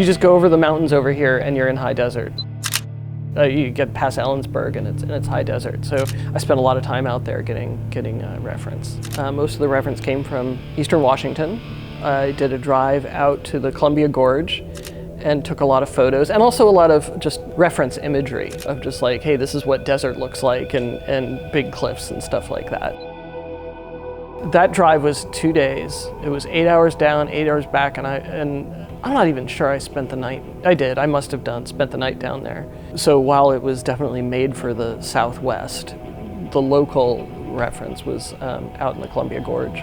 You just go over the mountains over here and you're in high desert. You get past Ellensburg and it's high desert. So I spent a lot of time out there getting reference. Most of the reference came from Eastern Washington. I did a drive out to the Columbia Gorge and took a lot of photos, and also a lot of just reference imagery of just like, hey, this is what desert looks like, and big cliffs and stuff like that. That drive was 2 days. It was 8 hours down, 8 hours back, and I'm not even sure I spent the night. I must have spent the night down there. So while it was definitely made for the Southwest, the local reference was out in the Columbia Gorge.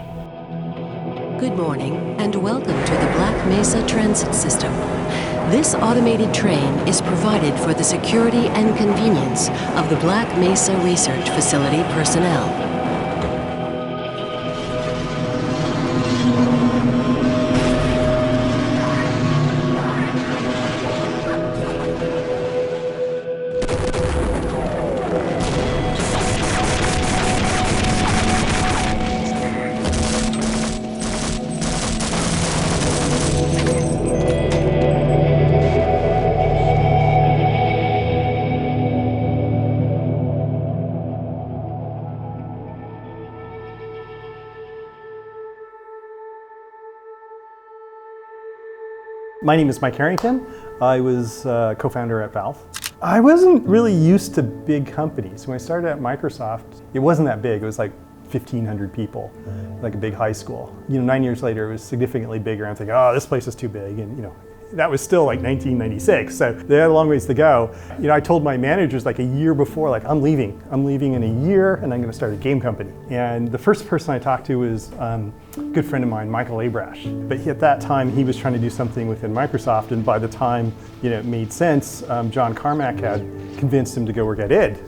Good morning and welcome to the Black Mesa Transit System. This automated train is provided for the security and convenience of the Black Mesa Research Facility personnel. My name is Mike Harrington. I was co-founder at Valve. I wasn't really used to big companies. When I started at Microsoft, it wasn't that big. It was like 1,500 people, like a big high school. 9 years later, it was significantly bigger. I'm thinking, oh, this place is too big. And that was still like 1996, so they had a long ways to go. I told my managers like a year before, like, I'm leaving in a year and I'm gonna start a game company. And the first person I talked to was a good friend of mine, Michael Abrash. But at that time, he was trying to do something within Microsoft, and by the time it made sense, John Carmack had convinced him to go work at id.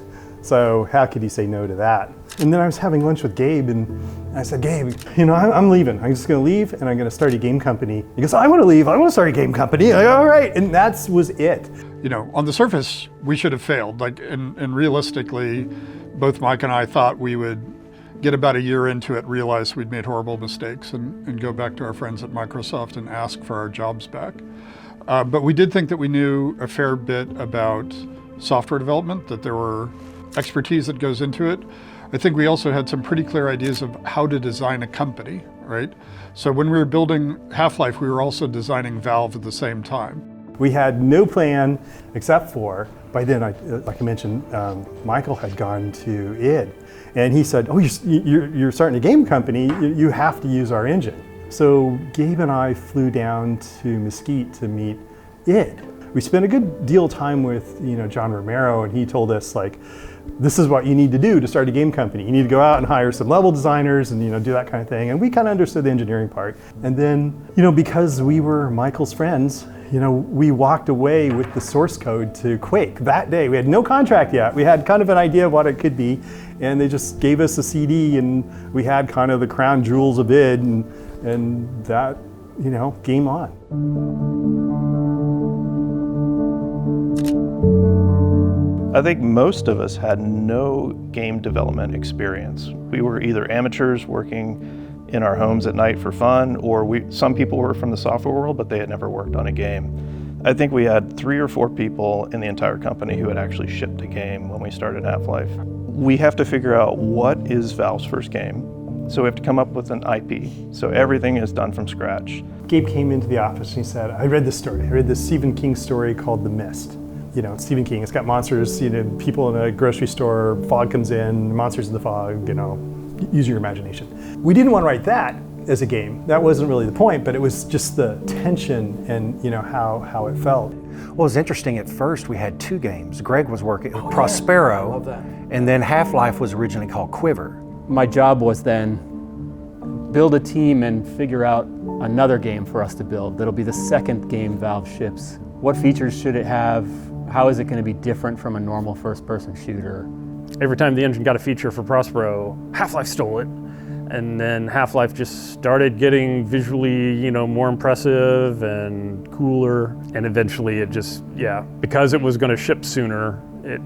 So how could he say no to that? And then I was having lunch with Gabe, and I said, Gabe, I'm leaving. I'm just gonna leave and I'm gonna start a game company. He goes, I wanna leave, I wanna start a game company. I go, all right, and that was it. On the surface, we should have failed. And realistically, both Mike and I thought we would get about a year into it, realize we'd made horrible mistakes, and go back to our friends at Microsoft and ask for our jobs back. But we did think that we knew a fair bit about software development, that there were expertise that goes into it. I think we also had some pretty clear ideas of how to design a company, right? So when we were building Half-Life, we were also designing Valve at the same time. We had no plan except for, by then, like I mentioned, Michael had gone to id. And he said, oh, you're starting a game company, you have to use our engine. So Gabe and I flew down to Mesquite to meet id. We spent a good deal of time with John Romero, and he told us, like, this is what you need to do to start a game company. You need to go out and hire some level designers and do that kind of thing. And we kind of understood the engineering part. And then, because we were Michael's friends, we walked away with the source code to Quake that day. We had no contract yet. We had kind of an idea of what it could be, and they just gave us a CD, and we had kind of the crown jewels of id, and that, game on. I think most of us had no game development experience. We were either amateurs working in our homes at night for fun, or some people were from the software world, but they had never worked on a game. I think we had 3 or 4 people in the entire company who had actually shipped a game when we started Half-Life. We have to figure out what is Valve's first game. So we have to come up with an IP. So everything is done from scratch. Gabe came into the office and he said, I read this story. I read this Stephen King story called The Mist. Stephen King, it's got monsters, people in a grocery store, fog comes in, monsters in the fog, use your imagination. We didn't want to write that as a game. That wasn't really the point, but it was just the tension and how it felt. Well, it was interesting. At first we had 2 games. Greg was working Prospero, I love that. And then Half-Life was originally called Quiver. My job was then build a team and figure out another game for us to build. That'll be the second game Valve ships. What features should it have? How is it going to be different from a normal first-person shooter? Every time the engine got a feature for Prospero, Half-Life stole it. And then Half-Life just started getting visually, more impressive and cooler. And eventually it just, because it was going to ship sooner, it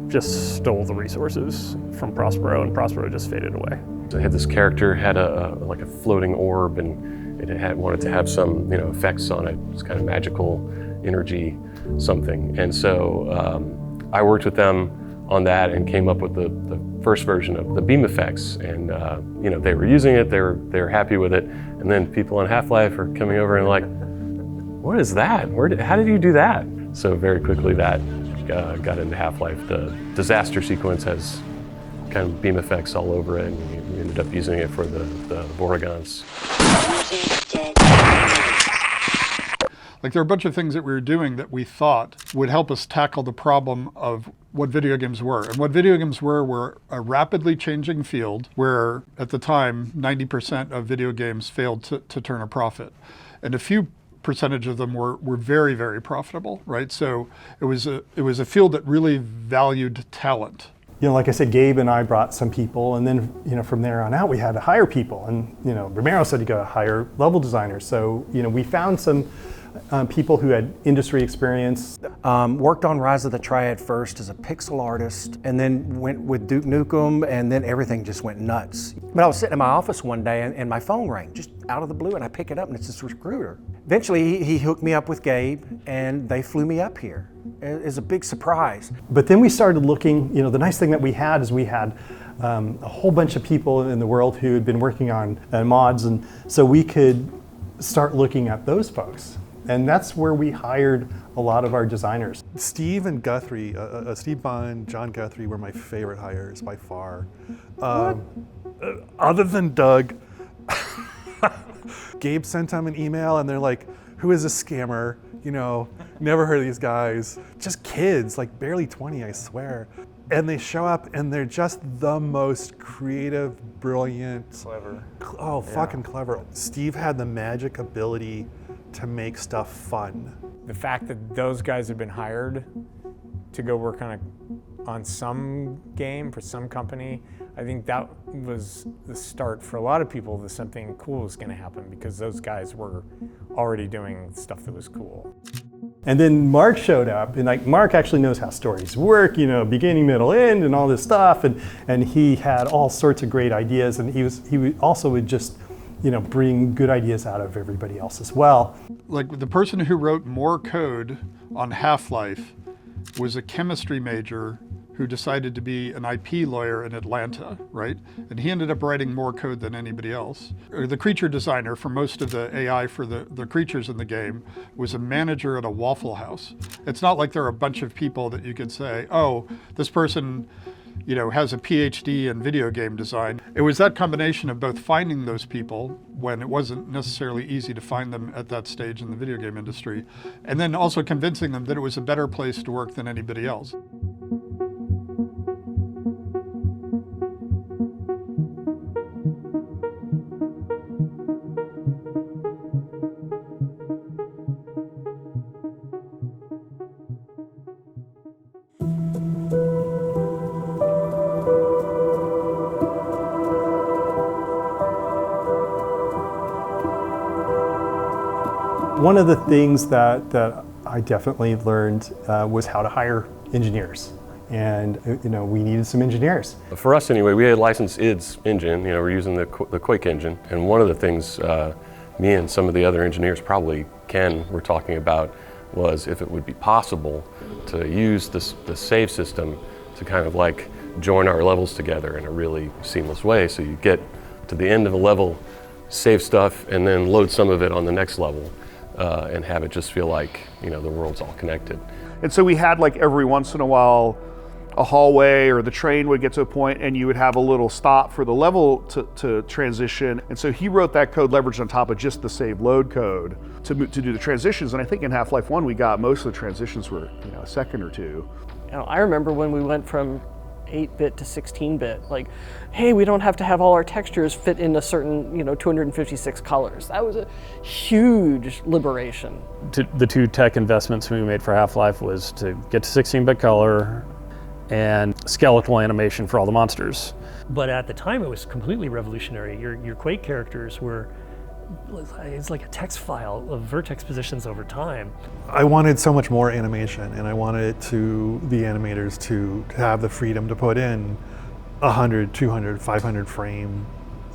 just stole the resources from Prospero, and Prospero just faded away. I had this character, had like a floating orb, and It wanted to have some, effects on it. It's kind of magical energy, something. And so I worked with them on that and came up with the first version of the beam effects. And they were using it. They were happy with it. And then people on Half-Life are coming over and like, what is that? How did you do that? So very quickly that got into Half-Life. The disaster sequence has kind of beam effects all over it, and we ended up using it for the Vortigons. Like there are a bunch of things that we were doing that we thought would help us tackle the problem of what video games were. And what video games were a rapidly changing field where at the time 90% of video games failed to turn a profit. And a few percentage of them were very, very profitable, right? So it was a field that really valued talent. Like I said, Gabe and I brought some people, and then from there on out we had to hire people. And Romero said you got to hire level designers. So we found some people who had industry experience. Worked on Rise of the Triad first as a pixel artist, and then went with Duke Nukem, and then everything just went nuts. But I was sitting in my office one day and my phone rang, just out of the blue, and I pick it up and it's this recruiter. Eventually he hooked me up with Gabe and they flew me up here. It was a big surprise. But then we started looking, the nice thing that we had is we had a whole bunch of people in the world who had been working on mods, and so we could start looking at those folks. And that's where we hired a lot of our designers. Steve and Guthrie, Steve Bond, John Guthrie were my favorite hires by far. Other than Doug, Gabe sent them an email and they're like, who is this scammer? Never heard of these guys. Just kids, like barely 20, I swear. And they show up and they're just the most creative, brilliant. Clever. Fucking clever. Steve had the magic ability to make stuff fun. The fact that those guys had been hired to go work on some game for some company, I think that was the start for a lot of people that something cool was going to happen, because those guys were already doing stuff that was cool. And then Mark showed up, and Mark actually knows how stories work, beginning, middle, end, and all this stuff, and he had all sorts of great ideas, and he also would just bring good ideas out of everybody else as well. Like the person who wrote more code on Half-Life was a chemistry major who decided to be an IP lawyer in Atlanta, right? And he ended up writing more code than anybody else. The creature designer for most of the AI for the creatures in the game was a manager at a Waffle House. It's not like there are a bunch of people that you could say, oh, this person has a PhD in video game design. It was that combination of both finding those people when it wasn't necessarily easy to find them at that stage in the video game industry, and then also convincing them that it was a better place to work than anybody else. One of the things that I definitely learned was how to hire engineers. And we needed some engineers. For us anyway, we had licensed ID's engine, we're using the Quake engine. And one of the things me and some of the other engineers, probably Ken, were talking about was if it would be possible to use the save system to kind of like join our levels together in a really seamless way. So you get to the end of a level, save stuff, and then load some of it on the next level. And have it just feel like, the world's all connected. And so we had like every once in a while, a hallway or the train would get to a point and you would have a little stop for the level to transition. And so he wrote that code leveraged on top of just the save load code to do the transitions. And I think in Half-Life 1, we got most of the transitions were, a second or two. I remember when we went from 8-bit to 16-bit, like, hey, we don't have to have all our textures fit in a certain, 256 colors. That was a huge liberation. The two tech investments we made for Half-Life was to get to 16-bit color and skeletal animation for all the monsters. But at the time, it was completely revolutionary. Your Quake characters it's like a text file of vertex positions over time. I wanted so much more animation, and I wanted the animators to have the freedom to put in 100, 200, 500 frame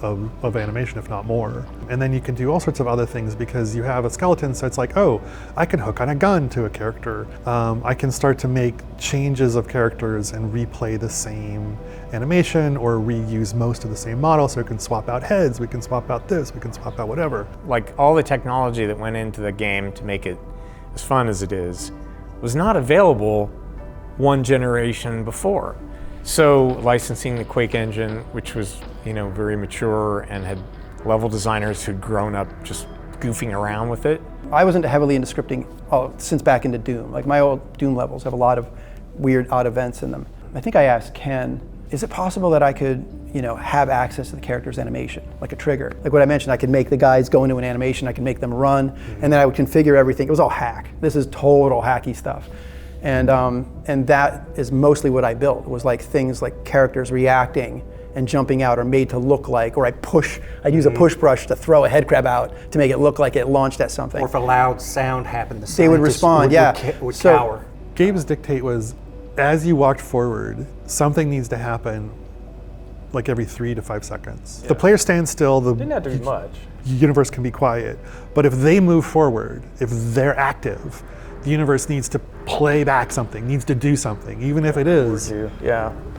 of animation, if not more. And then you can do all sorts of other things because you have a skeleton, so it's like, oh, I can hook on a gun to a character. I can start to make changes of characters and replay the same animation or reuse most of the same model, so we can swap out heads, we can swap out this, we can swap out whatever. Like all the technology that went into the game to make it as fun as it is was not available one generation before. So licensing the Quake engine, which was, very mature and had level designers who'd grown up just goofing around with it. I wasn't heavily into scripting since back into Doom. Like my old Doom levels have a lot of weird, odd events in them. I think I asked Ken, is it possible that I could, have access to the character's animation, like a trigger? Like what I mentioned, I could make the guys go into an animation, I could make them run, and then I would configure everything. It was all hack. This is total hacky stuff. And that is mostly what I built. It was like things like characters reacting and jumping out are made to look like, or I'd use a push brush to throw a head crab out to make it look like it launched at something. Or if a loud sound happened, they would respond, would cower. Gabe's dictate was, as you walked forward, something needs to happen like every 3 to 5 seconds. The player stands still, Didn't have to be much. universe can be quiet. But if they move forward, if they're active, the universe needs to play back something, needs to do something, even if it is a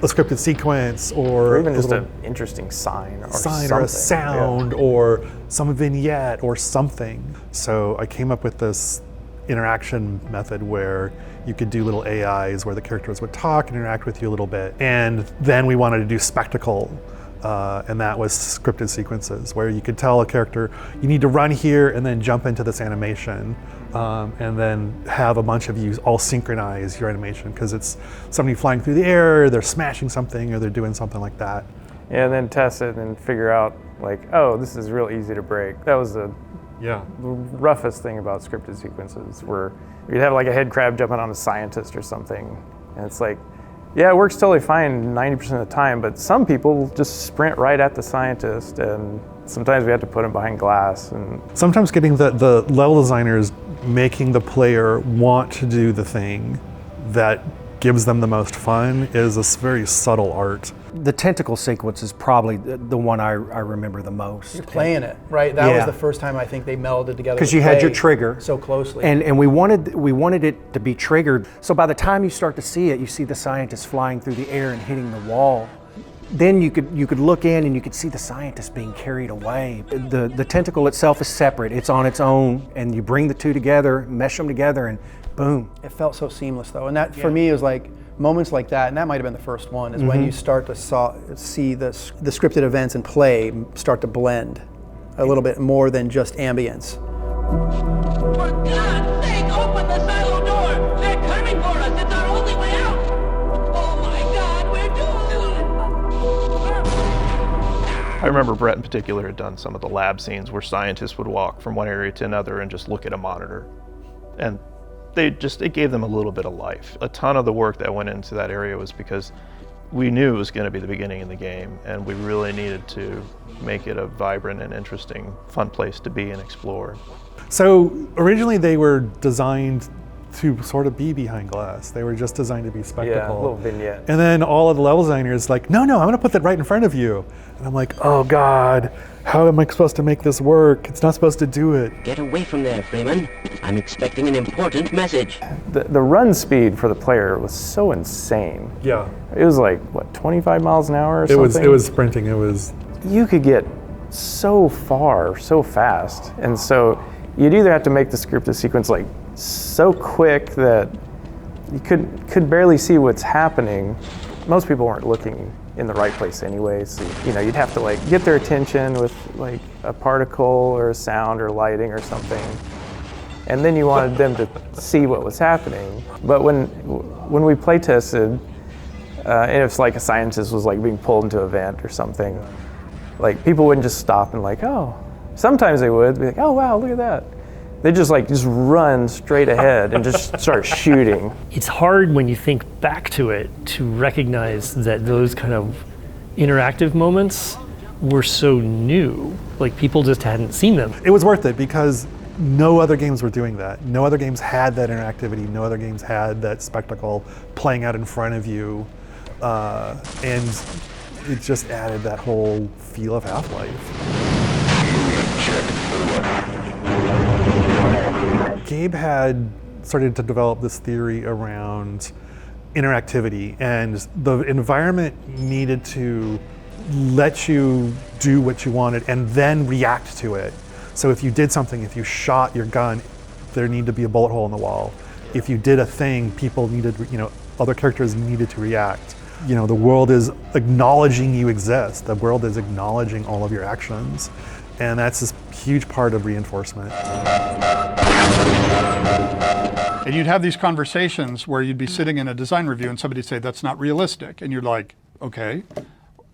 scripted sequence or even just an interesting sign or a sound or some vignette or something. So I came up with this interaction method where you could do little AIs where the characters would talk and interact with you a little bit. And then we wanted to do spectacle. And that was scripted sequences where you could tell a character, you need to run here and then jump into this animation, and then have a bunch of you all synchronize your animation because it's somebody flying through the air, they're smashing something, or they're doing something like that. Yeah, and then test it and figure out like, oh, this is real easy to break. That was the roughest thing about scripted sequences, where you'd have like a head crab jumping on a scientist or something, and it's like, yeah, it works totally fine 90% of the time, but some people just sprint right at the scientist, and sometimes we have to put them behind glass. And sometimes getting the level designers making the player want to do the thing that gives them the most fun is a very subtle art. The tentacle sequence is probably the one I remember the most. You're playing it, right? That was the first time I think they melded together. Because you had your trigger so closely, and we wanted it to be triggered. So by the time you start to see it, you see the scientist flying through the air and hitting the wall. Then you could look in and you could see the scientist being carried away. The tentacle itself is separate; it's on its own, and you bring the two together, mesh them together, and boom. It felt so seamless though, and that for me was like. Moments like that, and that might have been the first one, is when you start to see the scripted events and play start to blend a little bit more than just ambience. For God's sake, open the silo door! They're coming for us! It's our only way out! Oh my God, we're doomed! I remember Brett in particular had done some of the lab scenes where scientists would walk from one area to another and just look at a monitor. And it gave them a little bit of life. A ton of the work that went into that area was because we knew it was going to be the beginning of the game, and we really needed to make it a vibrant and interesting, fun place to be and explore. So originally they were designed to sort of be behind glass. They were just designed to be spectacle. Yeah, a little vignette. And then all of the level designers like, no, I'm gonna put that right in front of you. And I'm like, oh God, how am I supposed to make this work? It's not supposed to do it. Get away from there, Freeman. I'm expecting an important message. The run speed for the player was so insane. Yeah. It was like, what, 25 miles an hour or something? It was sprinting, You could get so far, so fast. And so you'd either have to make the scripted sequence like so quick that you could barely see what's happening. Most people weren't looking in the right place anyway, so you'd have to like get their attention with like a particle or a sound or lighting or something, and then you wanted them to see what was happening. But when we play tested, and if like a scientist was like being pulled into a vent or something, like people wouldn't just stop and like, oh, sometimes they would be like, oh wow, look at that. They just run straight ahead and just start shooting. It's hard when you think back to it to recognize that those kind of interactive moments were so new. Like people just hadn't seen them. It was worth it because no other games were doing that. No other games had that interactivity. No other games had that spectacle playing out in front of you. And it just added that whole feel of Half-Life. Gabe had started to develop this theory around interactivity, and the environment needed to let you do what you wanted and then react to it. So if you did something, if you shot your gun, there needed to be a bullet hole in the wall. If you did a thing, people needed, other characters needed to react. The world is acknowledging you exist. The world is acknowledging all of your actions. And that's this huge part of reinforcement. And you'd have these conversations where you'd be sitting in a design review and somebody'd say, that's not realistic. And you're like, okay,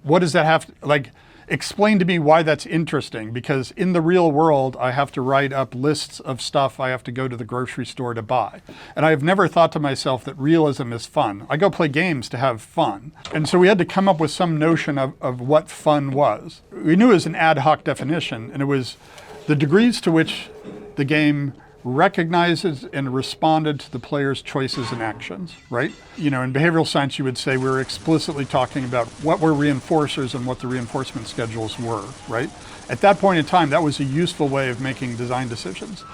what does that have to, explain to me why that's interesting, because in the real world, I have to write up lists of stuff I have to go to the grocery store to buy. And I have never thought to myself that realism is fun. I go play games to have fun. And so we had to come up with some notion of what fun was. We knew it was an ad hoc definition, and it was the degrees to which the game recognizes and responded to the player's choices and actions, right? In behavioral science, you would say we were explicitly talking about what were reinforcers and what the reinforcement schedules were, right? At that point in time, that was a useful way of making design decisions.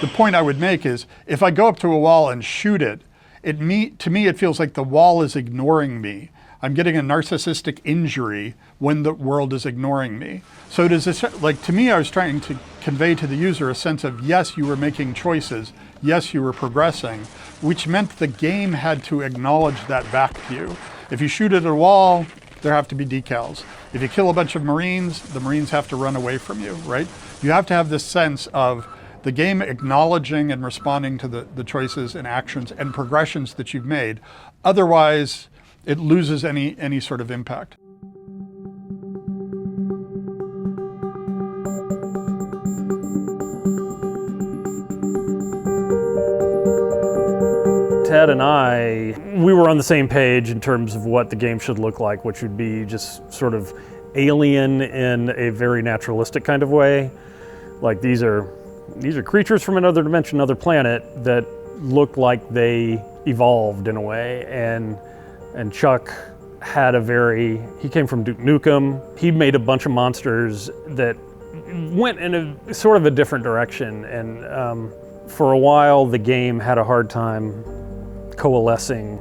The point I would make is, if I go up to a wall and shoot it, to me, it feels like the wall is ignoring me. I'm getting a narcissistic injury when the world is ignoring me. So does this, to me, I was trying to convey to the user a sense of, yes, you were making choices, yes, you were progressing, which meant the game had to acknowledge that back to you. If you shoot at a wall, there have to be decals. If you kill a bunch of Marines, the Marines have to run away from you, right? You have to have this sense of the game acknowledging and responding to the choices and actions and progressions that you've made. Otherwise, it loses any sort of impact. Ted and we were on the same page in terms of what the game should look like, which would be just sort of alien in a very naturalistic kind of way. Like these are creatures from another dimension, another planet that look like they evolved in a way. And Chuck had he came from Duke Nukem. He made a bunch of monsters that went in a sort of a different direction. And for a while, the game had a hard time coalescing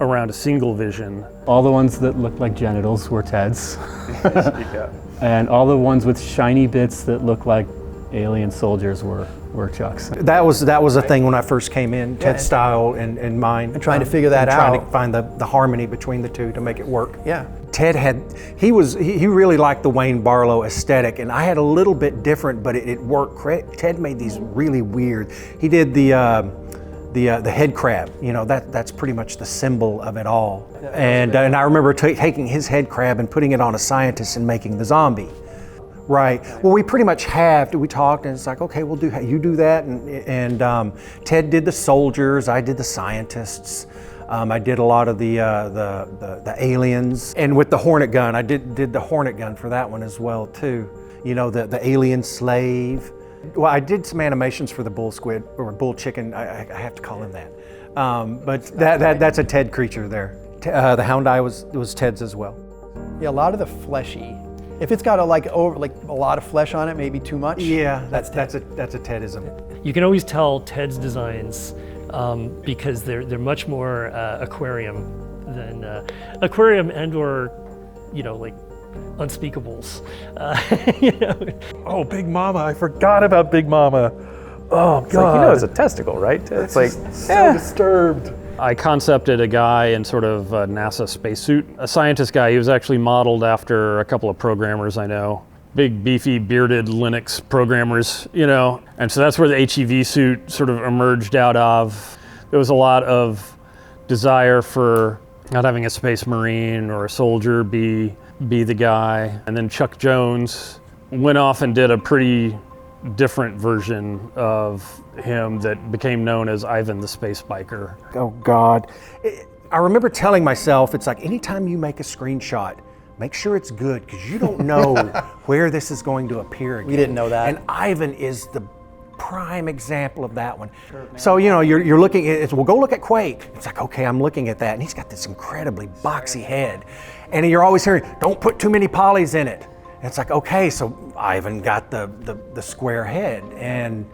around a single vision. All the ones that looked like genitals were Ted's. Yeah. And all the ones with shiny bits that looked like alien soldiers were Chuck's. That was a thing when I first came in, Ted's style and mine. And trying to figure that out. Trying to find the harmony between the two to make it work. Yeah. Ted he really liked the Wayne Barlow aesthetic, and I had a little bit different, but it worked. Ted made these really weird. He did the head crab. That's pretty much the symbol of it all. And I remember taking his head crab and putting it on a scientist and making the zombie. Right. Well, we pretty much we talked, and it's like, okay, you do that, and Ted did the soldiers, I did the scientists, I did a lot of the aliens, and with the Hornet gun, I did the Hornet gun for that one as well too. The alien slave. Well, I did some animations for the bull squid or bull chicken. I have to call him that, but that's a Ted creature there. The hound eye was Ted's as well. Yeah, a lot of the fleshy. If it's got a lot of flesh on it, maybe too much. Yeah, that's a Tedism. You can always tell Ted's designs because they're much more aquarium than aquarium and/or unspeakables. Oh, Big Mama! I forgot about Big Mama. Oh God! It's a testicle, right? It's like so disturbed. I concepted a guy in sort of a NASA spacesuit, a scientist guy. He was actually modeled after a couple of programmers I know. Big, beefy, bearded Linux programmers, And so that's where the HEV suit sort of emerged out of. There was a lot of desire for not having a space marine or a soldier be the guy. And then Chuck Jones went off and did a pretty different version of him that became known as Ivan the Space Biker. Oh God. I remember telling myself, it's like anytime you make a screenshot, make sure it's good, because you don't know where this is going to appear again. We didn't know that. And Ivan is the prime example of that one. So, you know, you're looking at, well, go look at Quake. It's like, okay, I'm looking at that, and he's got this incredibly boxy head. And you're always hearing, don't put too many polys in it. And it's like, okay, so Ivan got the square head. And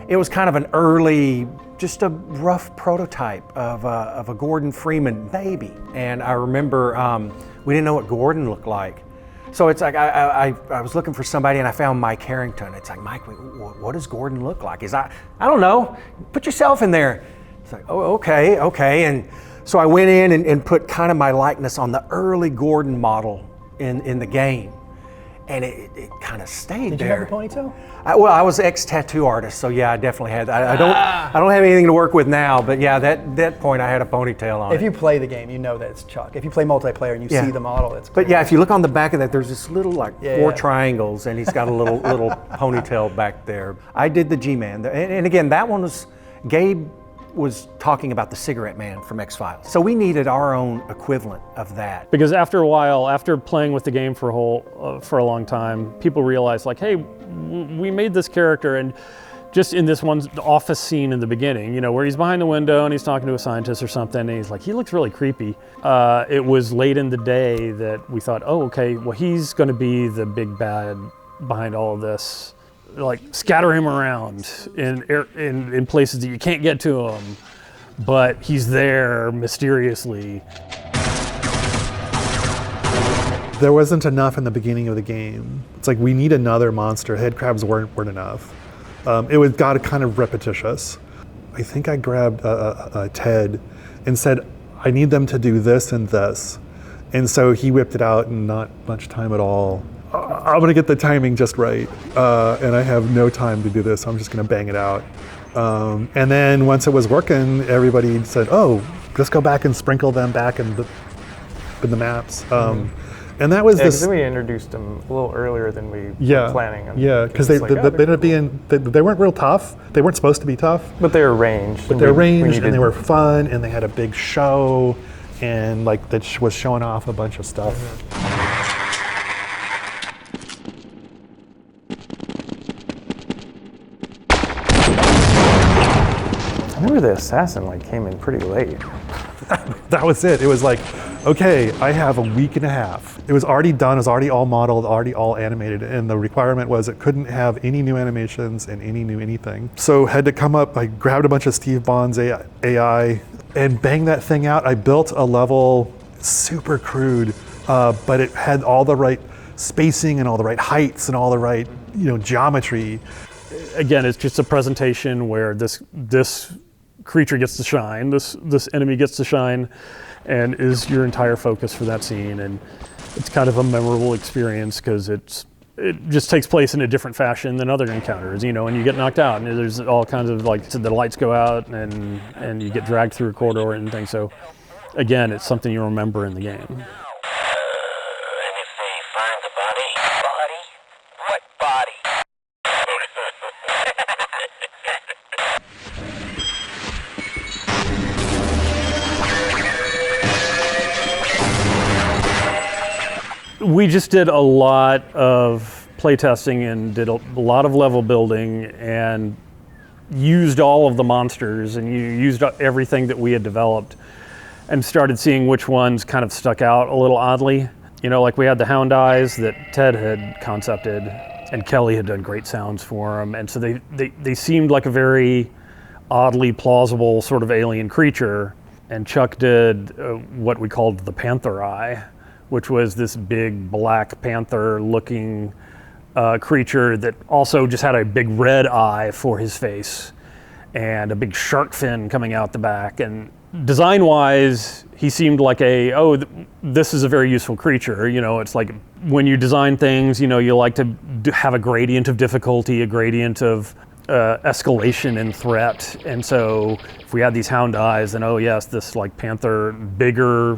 it was kind of an early, just a rough prototype of a Gordon Freeman baby. And I remember we didn't know what Gordon looked like. So it's like I was looking for somebody, and I found Mike Harrington. It's like, Mike, what does Gordon look like? I don't know. Put yourself in there. It's like, oh, okay. And so I went in and put kind of my likeness on the early Gordon model in the game. And it kind of stayed there. Did you have a ponytail? Well, I was ex-tattoo artist, so yeah, I definitely had. I don't have anything to work with now, but yeah, that point I had a ponytail on. If you play the game, you know that it's Chuck. If you play multiplayer and you see the model, it's. But yeah, if you look on the back of that, there's this little four triangles, and he's got a little ponytail back there. I did the G-Man, and again, that one was Gabe was talking about the Cigarette Man from X-Files. So we needed our own equivalent of that. Because after a while, after playing with the game for a long time, people realized like, hey, we made this character, and just in this one office scene in the beginning, you know, where he's behind the window and he's talking to a scientist or something, and he's like, he looks really creepy. It was late in the day that we thought, oh, okay, well, he's gonna be the big bad behind all of this. Like, scatter him around in places that you can't get to him, but he's there mysteriously. There wasn't enough in the beginning of the game. It's like, we need another monster. Head crabs weren't enough. It got kind of repetitious. I think I grabbed Ted and said, I need them to do this and this. And so he whipped it out in not much time at all. I'm gonna get the timing just right, and I have no time to do this, so I'm just gonna bang it out. And then once it was working, everybody said, oh, let's go back and sprinkle them back in the maps. And that was because we introduced them a little earlier than we were planning. Yeah, because they weren't real tough. They weren't supposed to be tough. But they were ranged. But they were ranged, and they were fun, and they had a big show, and like that was showing off a bunch of stuff. I remember the assassin came in pretty late. That was it. It was like, okay, I have a week and a half. It was already done, it was already all modeled, already all animated, and the requirement was it couldn't have any new animations and any new anything. So had to come up, I grabbed a bunch of Steve Bond's AI and banged that thing out. I built a level super crude, but it had all the right spacing and all the right heights and all the right, geometry. Again, it's just a presentation where this creature gets to shine, this enemy gets to shine, and is your entire focus for that scene. And it's kind of a memorable experience because it just takes place in a different fashion than other encounters, and you get knocked out, and there's all kinds of the lights go out, and you get dragged through a corridor and things. So again, it's something you remember in the game. We just did a lot of playtesting and did a lot of level building and used all of the monsters and used everything that we had developed and started seeing which ones kind of stuck out a little oddly. Like we had the hound eyes that Ted had concepted and Kelly had done great sounds for them. And so they seemed like a very oddly plausible sort of alien creature. And Chuck did what we called the panther eye, which was this big black panther looking creature that also just had a big red eye for his face and a big shark fin coming out the back. And design wise, he seemed like this is a very useful creature. It's like when you design things, you like to have a gradient of difficulty, a gradient of escalation in threat. And so if we had these hound eyes, then yes, this panther, bigger,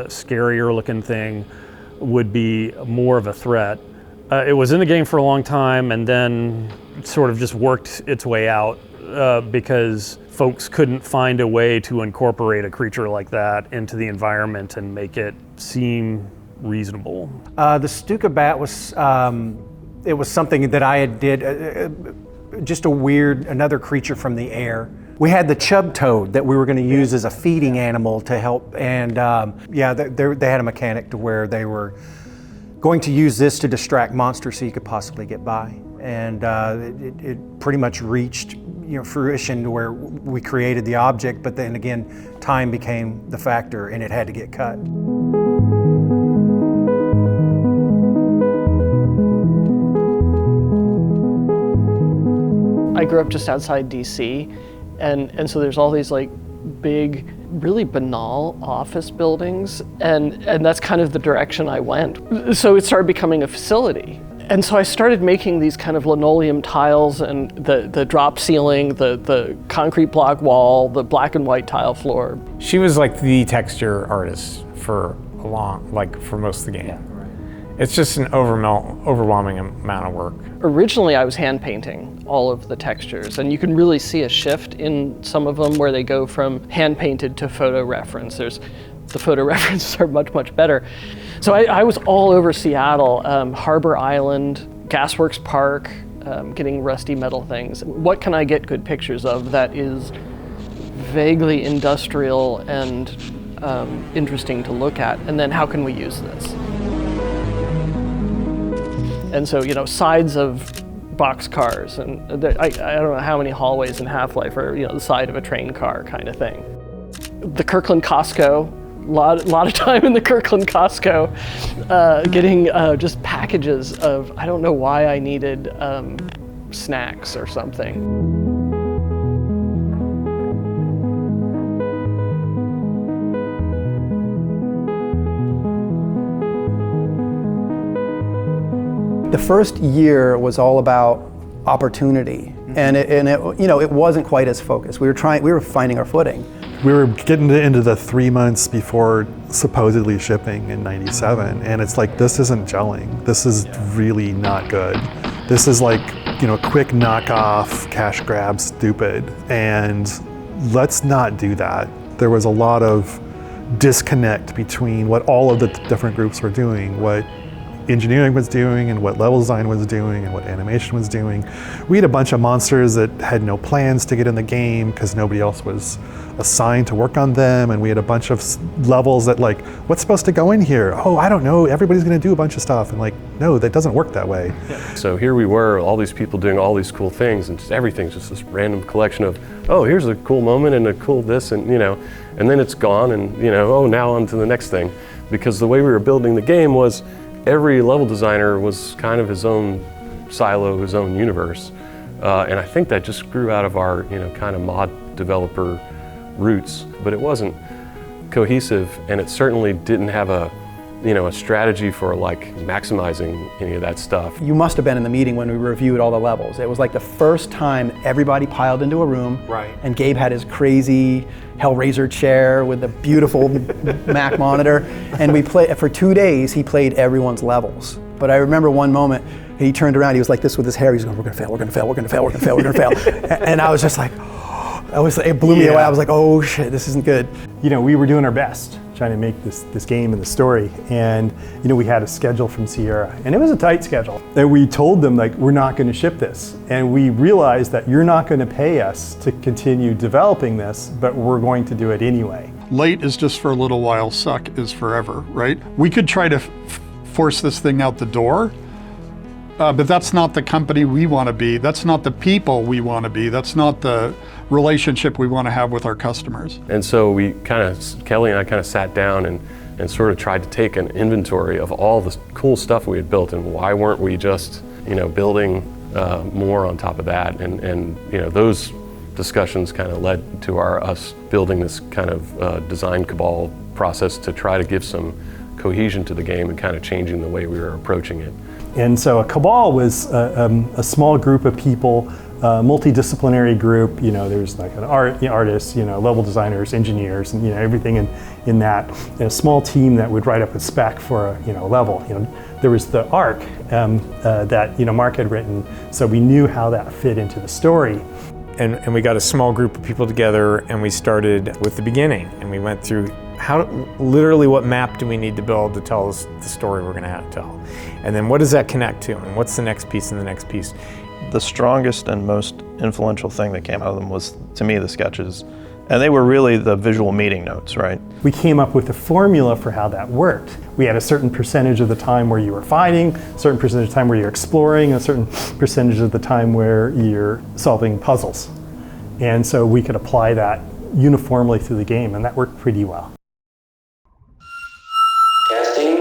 scarier looking thing would be more of a threat. It was in the game for a long time and then sort of just worked its way out because folks couldn't find a way to incorporate a creature like that into the environment and make it seem reasonable. The Stuka bat was, it was something that I did. just a weird, another creature from the air. We had the chub toad that we were going to use as a feeding animal to help, and yeah, they had a mechanic to where they were going to use this to distract monsters so you could possibly get by. And it pretty much reached fruition to where we created the object, but then again, time became the factor and it had to get cut. I grew up just outside DC, and so there's all these like big, really banal office buildings, and that's kind of the direction I went. So it started becoming a facility. And so I started making these kind of linoleum tiles and the drop ceiling, the concrete block wall, the black and white tile floor. She was like the texture artist for for most of the game. Yeah. It's just an overwhelming amount of work. Originally I was hand painting all of the textures, and you can really see a shift in some of them where they go from hand painted to photo reference. The photo references are much, much better. So I was all over Seattle, Harbor Island, Gasworks Park, getting rusty metal things. What can I get good pictures of that is vaguely industrial and interesting to look at? And then how can we use this? And so, sides of boxcars, and I don't know how many hallways in Half-Life are, the side of a train car kind of thing. The Kirkland Costco. A lot of time in the Kirkland Costco, getting just packages of, I don't know why I needed snacks or something. The first year was all about opportunity, and it wasn't quite as focused. We were finding our footing. We were getting into the 3 months before supposedly shipping in '97, and it's like, this isn't gelling. This is really not good. This is like, quick knockoff, cash grab, stupid, and let's not do that. There was a lot of disconnect between what all of the different groups were doing, what engineering was doing and what level design was doing and what animation was doing. We had a bunch of monsters that had no plans to get in the game because nobody else was assigned to work on them, and we had a bunch of levels that like, what's supposed to go in here? Oh, I don't know, everybody's gonna do a bunch of stuff, and like, no, that doesn't work that way. Yeah. So here we were, all these people doing all these cool things, and just everything's just this random collection of, oh, here's a cool moment and a cool this, and and then it's gone, and oh, now on to the next thing. Because the way we were building the game was, every level designer was kind of his own silo, his own universe. And I think that just grew out of our, kind of mod developer roots, but it wasn't cohesive, and it certainly didn't have a strategy for like maximizing any of that stuff. You must have been in the meeting when we reviewed all the levels. It was like the first time everybody piled into a room, right? And Gabe had his crazy Hellraiser chair with the beautiful Mac monitor, and we played for 2 days. He played everyone's levels. But I remember one moment he turned around. He was like this with his hair. He's going, "We're gonna fail. We're gonna fail. We're gonna fail. We're gonna fail. We're gonna fail." And I was just like, it blew me away. I was like, oh shit, this isn't good. We were doing our best trying to make this game and the story, and we had a schedule from Sierra, and it was a tight schedule. And we told them, like, we're not going to ship this, and we realized that you're not going to pay us to continue developing this, but we're going to do it anyway. Late is just for a little while, suck is forever, right? We could try to force this thing out the door, but that's not the company we want to be. That's not the people we want to be. That's not the relationship we want to have with our customers. And so Kelly and I kind of sat down and sort of tried to take an inventory of all the cool stuff we had built, and why weren't we just, building more on top of that? And those discussions kind of led to us building this kind of design cabal process to try to give some cohesion to the game and kind of changing the way we were approaching it. And so a cabal was a small group of people, multidisciplinary group. There's like an artists, level designers, engineers, and everything in that. And a small team that would write up a spec for a level. There was the arc that Mark had written, so we knew how that fit into the story. And we got a small group of people together, and we started with the beginning, and we went through literally what map do we need to build to tell us the story we're going to have to tell, and then what does that connect to, and what's the next piece and the next piece. The strongest and most influential thing that came out of them was, to me, the sketches. And they were really the visual meeting notes, right? We came up with a formula for how that worked. We had a certain percentage of the time where you were fighting, a certain percentage of the time where you're exploring, a certain percentage of the time where you're solving puzzles. And so we could apply that uniformly through the game, and that worked pretty well. Testing.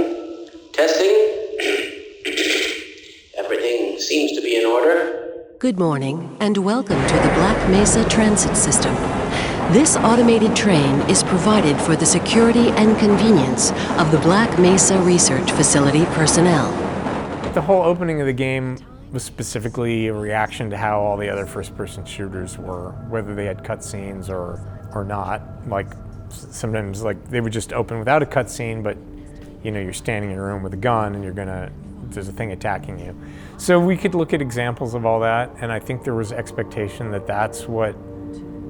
Everything seems to be in order. Good morning, and welcome to the Black Mesa Transit System. This automated train is provided for the security and convenience of the Black Mesa Research Facility personnel. The whole opening of the game was specifically a reaction to how all the other first-person shooters were, whether they had cutscenes or not. Like sometimes, like they would just open without a cutscene, but you know you're standing in a room with a gun and there's a thing attacking you. So we could look at examples of all that, and I think there was expectation that that's what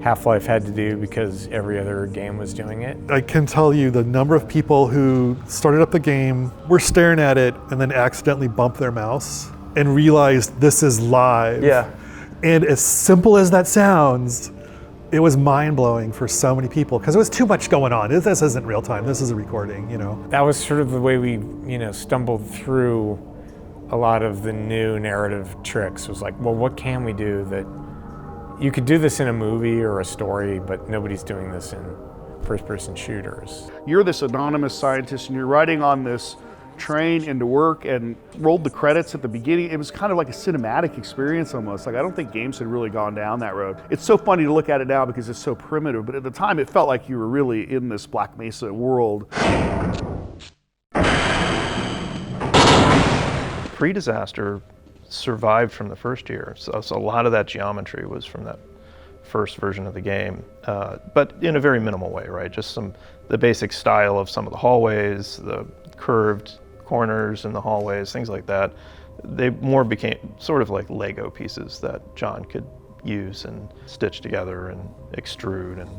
Half-Life had to do because every other game was doing it. I can tell you the number of people who started up the game, were staring at it, and then accidentally bumped their mouse and realized this is live. Yeah. And as simple as that sounds, it was mind-blowing for so many people because there was too much going on. This isn't real time, this is a recording, you know. That was sort of the way we, stumbled through a lot of the new narrative tricks. It was like, well, what can we do that you could do this in a movie or a story, but nobody's doing this in first-person shooters. You're this anonymous scientist and you're riding on this train into work and rolled the credits at the beginning. It was kind of like a cinematic experience almost. Like I don't think games had really gone down that road. It's so funny to look at it now because it's so primitive, but at the time it felt like you were really in this Black Mesa world. Pre-disaster survived from the first year, so a lot of that geometry was from that first version of the game, but in a very minimal way, right? Just the basic style of some of the hallways, the curved corners in the hallways, things like that. They more became sort of like Lego pieces that John could use and stitch together and extrude. And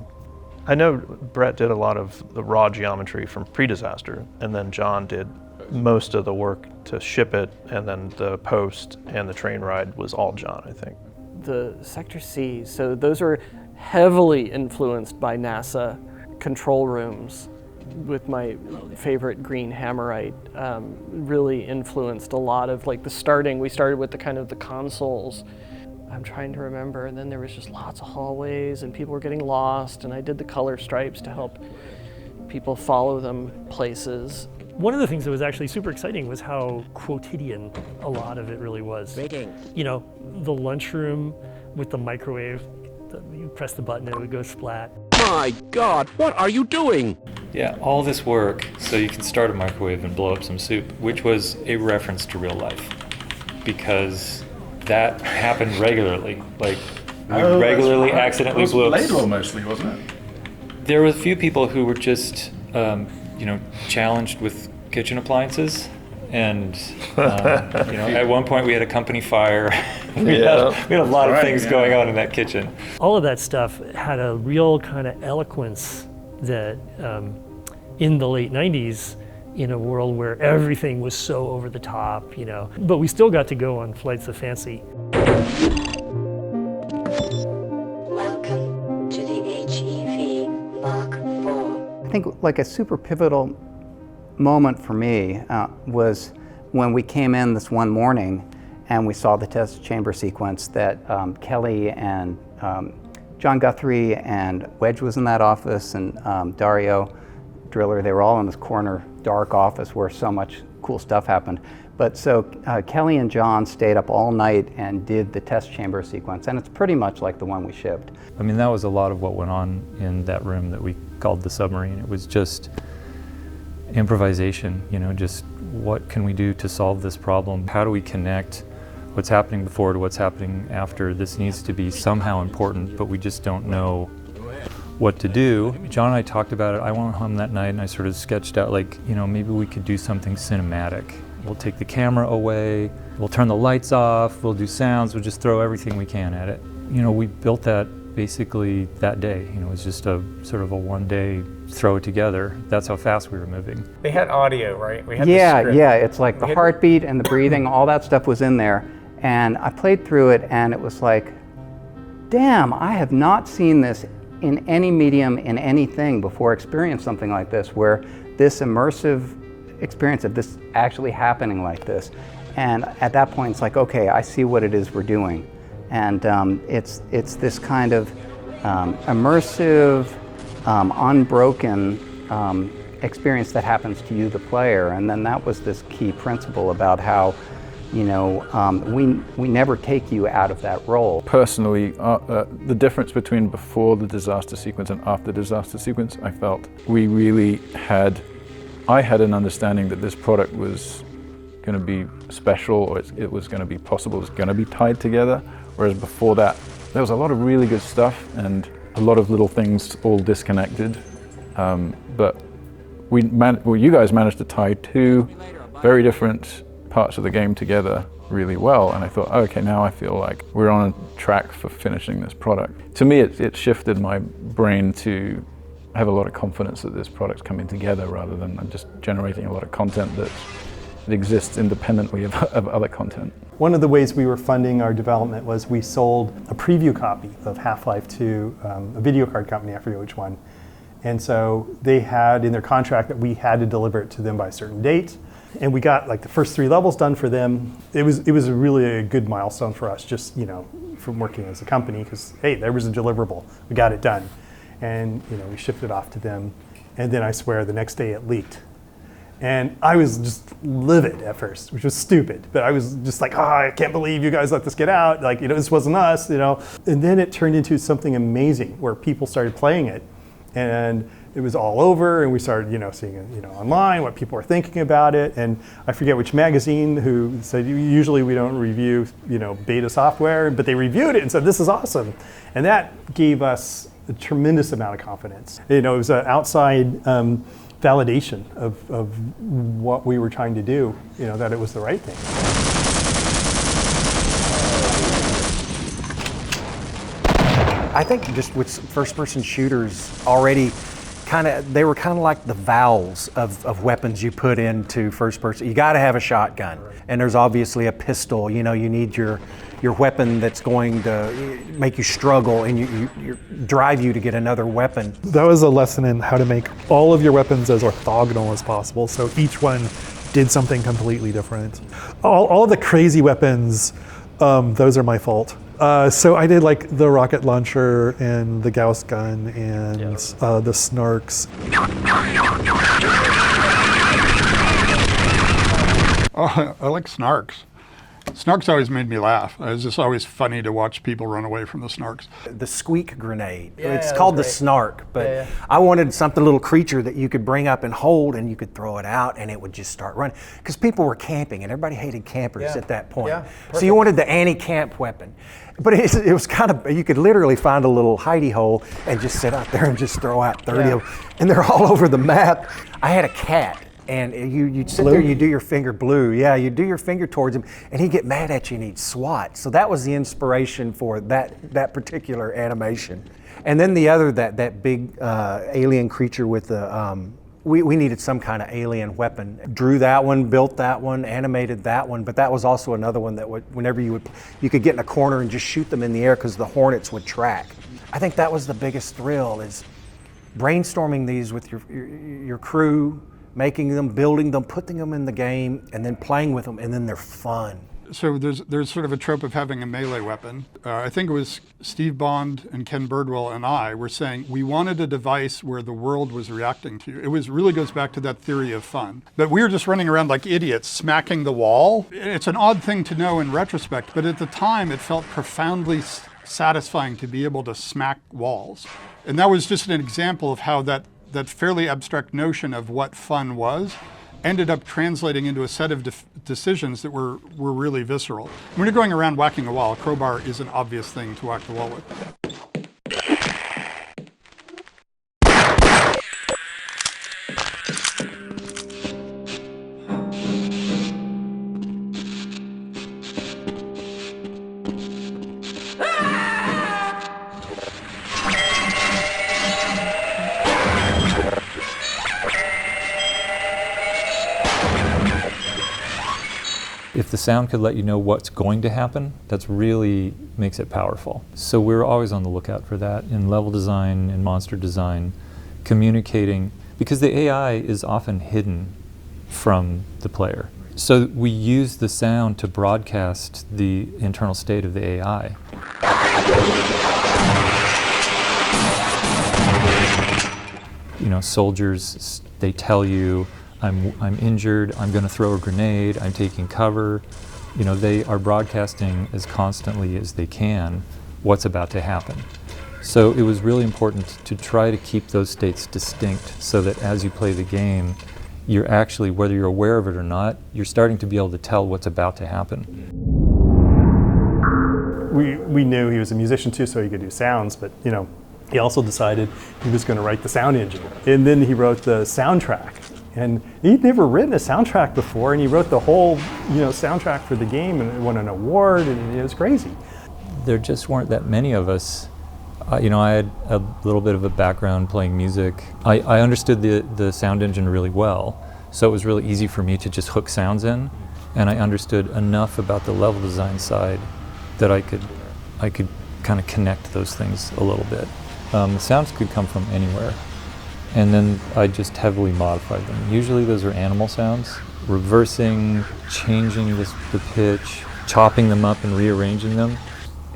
I know Brett did a lot of the raw geometry from pre-disaster, and then John did most of the work to ship it, and then the post and the train ride was all John, I think. The Sector C, so those are heavily influenced by NASA control rooms, with my favorite green hammerite, really influenced a lot of like we started with the kind of the consoles. I'm trying to remember, and then there was just lots of hallways and people were getting lost, and I did the color stripes to help people follow them places. One of the things that was actually super exciting was how quotidian a lot of it really was. The lunchroom with the microwave, you press the button and it would go splat. My God, what are you doing? Yeah, all this work so you can start a microwave and blow up some soup, which was a reference to real life, because that happened regularly. Like, we regularly accidentally blew up. Laidlaw mostly, wasn't it? There were a few people who were just, challenged with kitchen appliances, and at one point we had a company fire. we had a lot of things going on in that kitchen. All of that stuff had a real kind of eloquence that in the late 90s, in a world where everything was so over the top, but we still got to go on flights of fancy. Welcome to the HEV Mark IV. I think like a super pivotal moment for me was when we came in this one morning and we saw the test chamber sequence that Kelly and John Guthrie and Wedge was in that office, and Dario Driller, they were all in this corner dark office where so much cool stuff happened. But so Kelly and John stayed up all night and did the test chamber sequence, and it's pretty much like the one we shipped. I mean, that was a lot of what went on in that room that we called the submarine. It was just improvisation, just what can we do to solve this problem? How do we connect what's happening before to what's happening after? This needs to be somehow important, but we just don't know what to do. John and I talked about it. I went home that night and I sort of sketched out maybe we could do something cinematic. We'll take the camera away, we'll turn the lights off, we'll do sounds, we'll just throw everything we can at it. We built that basically that day. It was just a sort of a one-day throw it together. That's how fast we were moving. They had audio, right? We had yeah, it's like the heartbeat and the breathing, all that stuff was in there. And I played through it and it was like, damn, I have not seen this in any medium, in anything before, experienced something like this, where this immersive experience of this actually happening like this. And at that point, it's like, okay, I see what it is we're doing. And it's this kind of immersive, unbroken experience that happens to you, the player. And then that was this key principle about how, you know, we never take you out of that role. Personally, the difference between before the disaster sequence and after the disaster sequence, I felt we really had, I had an understanding that this product was going to be special, or it was going to be possible, it was going to be tied together. Whereas before that, there was a lot of really good stuff and a lot of little things all disconnected. But you guys managed to tie two very different parts of the game together really well. And I thought, oh, okay, now I feel like we're on a track for finishing this product. To me, it shifted my brain to have a lot of confidence that this product's coming together rather than just generating a lot of content that exists independently of other content. One of the ways we were funding our development was we sold a preview copy of Half-Life to a video card company, I forget which one. And so they had in their contract that we had to deliver it to them by a certain date. And we got like the first 3 levels done for them. It was really a good milestone for us, just, you know, from working as a company, because hey, there was a deliverable, we got it done. And, you know, we shipped it off to them. And then I swear the next day it leaked. And I was just livid at first, which was stupid. But I was just like, I can't believe you guys let this get out. Like, you know, this wasn't us, you know. And then it turned into something amazing where people started playing it. And it was all over, and we started, you know, seeing it, you know, online, what people were thinking about it. And I forget which magazine who said, usually we don't review, you know, beta software, but they reviewed it and said, this is awesome. And that gave us a tremendous amount of confidence. You know, it was an outside validation of what we were trying to do, you know, that it was the right thing. I think just with first-person shooters already, they were kind of like the valves of weapons you put into first-person. You got to have a shotgun, and there's obviously a pistol. You know, you need your weapon that's going to make you struggle and you drive you to get another weapon. That was a lesson in how to make all of your weapons as orthogonal as possible, so each one did something completely different. All of the crazy weapons, those are my fault. So I did like the rocket launcher and the Gauss gun and the snarks. Oh, I like snarks. Snarks always made me laugh. It was just always funny to watch people run away from the snarks. The squeak grenade. It's called the snark, but I wanted something, a little creature that you could bring up and hold, and you could throw it out and it would just start running. Because people were camping and everybody hated campers at that point. So you wanted the anti-camp weapon. But it was kind of, you could literally find a little hidey hole and just sit out there and just throw out 30 of them. And they're all over the map. I had a cat. And you'd sit there, you do your finger blue. Yeah, you do your finger towards him, and he'd get mad at you and he'd swat. So that was the inspiration for that particular animation. And then the other, that big alien creature with the, we needed some kind of alien weapon. Drew that one, built that one, animated that one, but that was also another one that whenever you could get in a corner and just shoot them in the air because the hornets would track. I think that was the biggest thrill, is brainstorming these with your crew, making them, building them, putting them in the game, and then playing with them, and then they're fun. So there's sort of a trope of having a melee weapon. I think it was Steve Bond and Ken Birdwell and I were saying we wanted a device where the world was reacting to you. It really goes back to that theory of fun. But we were just running around like idiots, smacking the wall. It's an odd thing to know in retrospect, but at the time it felt profoundly satisfying to be able to smack walls. And that was just an example of how that fairly abstract notion of what fun was ended up translating into a set of decisions that were really visceral. When you're going around whacking a wall, a crowbar is an obvious thing to whack the wall with. If the sound could let you know what's going to happen, that's really makes it powerful. So we're always on the lookout for that in level design and monster design, communicating, because the AI is often hidden from the player. So we use the sound to broadcast the internal state of the AI. You know, soldiers, they tell you, I'm injured, I'm going to throw a grenade, I'm taking cover. You know, they are broadcasting as constantly as they can what's about to happen. So it was really important to try to keep those states distinct so that as you play the game, you're actually, whether you're aware of it or not, you're starting to be able to tell what's about to happen. We knew he was a musician too, so he could do sounds, but you know, he also decided he was going to write the sound engine. And then he wrote the soundtrack. And he'd never written a soundtrack before, and he wrote the whole, you know, soundtrack for the game, and it won an award, and it was crazy. There just weren't that many of us. You know, I had a little bit of a background playing music. I understood the sound engine really well, so it was really easy for me to just hook sounds in, and I understood enough about the level design side that I could kind of connect those things a little bit. The sounds could come from anywhere. And then I just heavily modified them. Usually those are animal sounds, reversing, changing the pitch, chopping them up and rearranging them.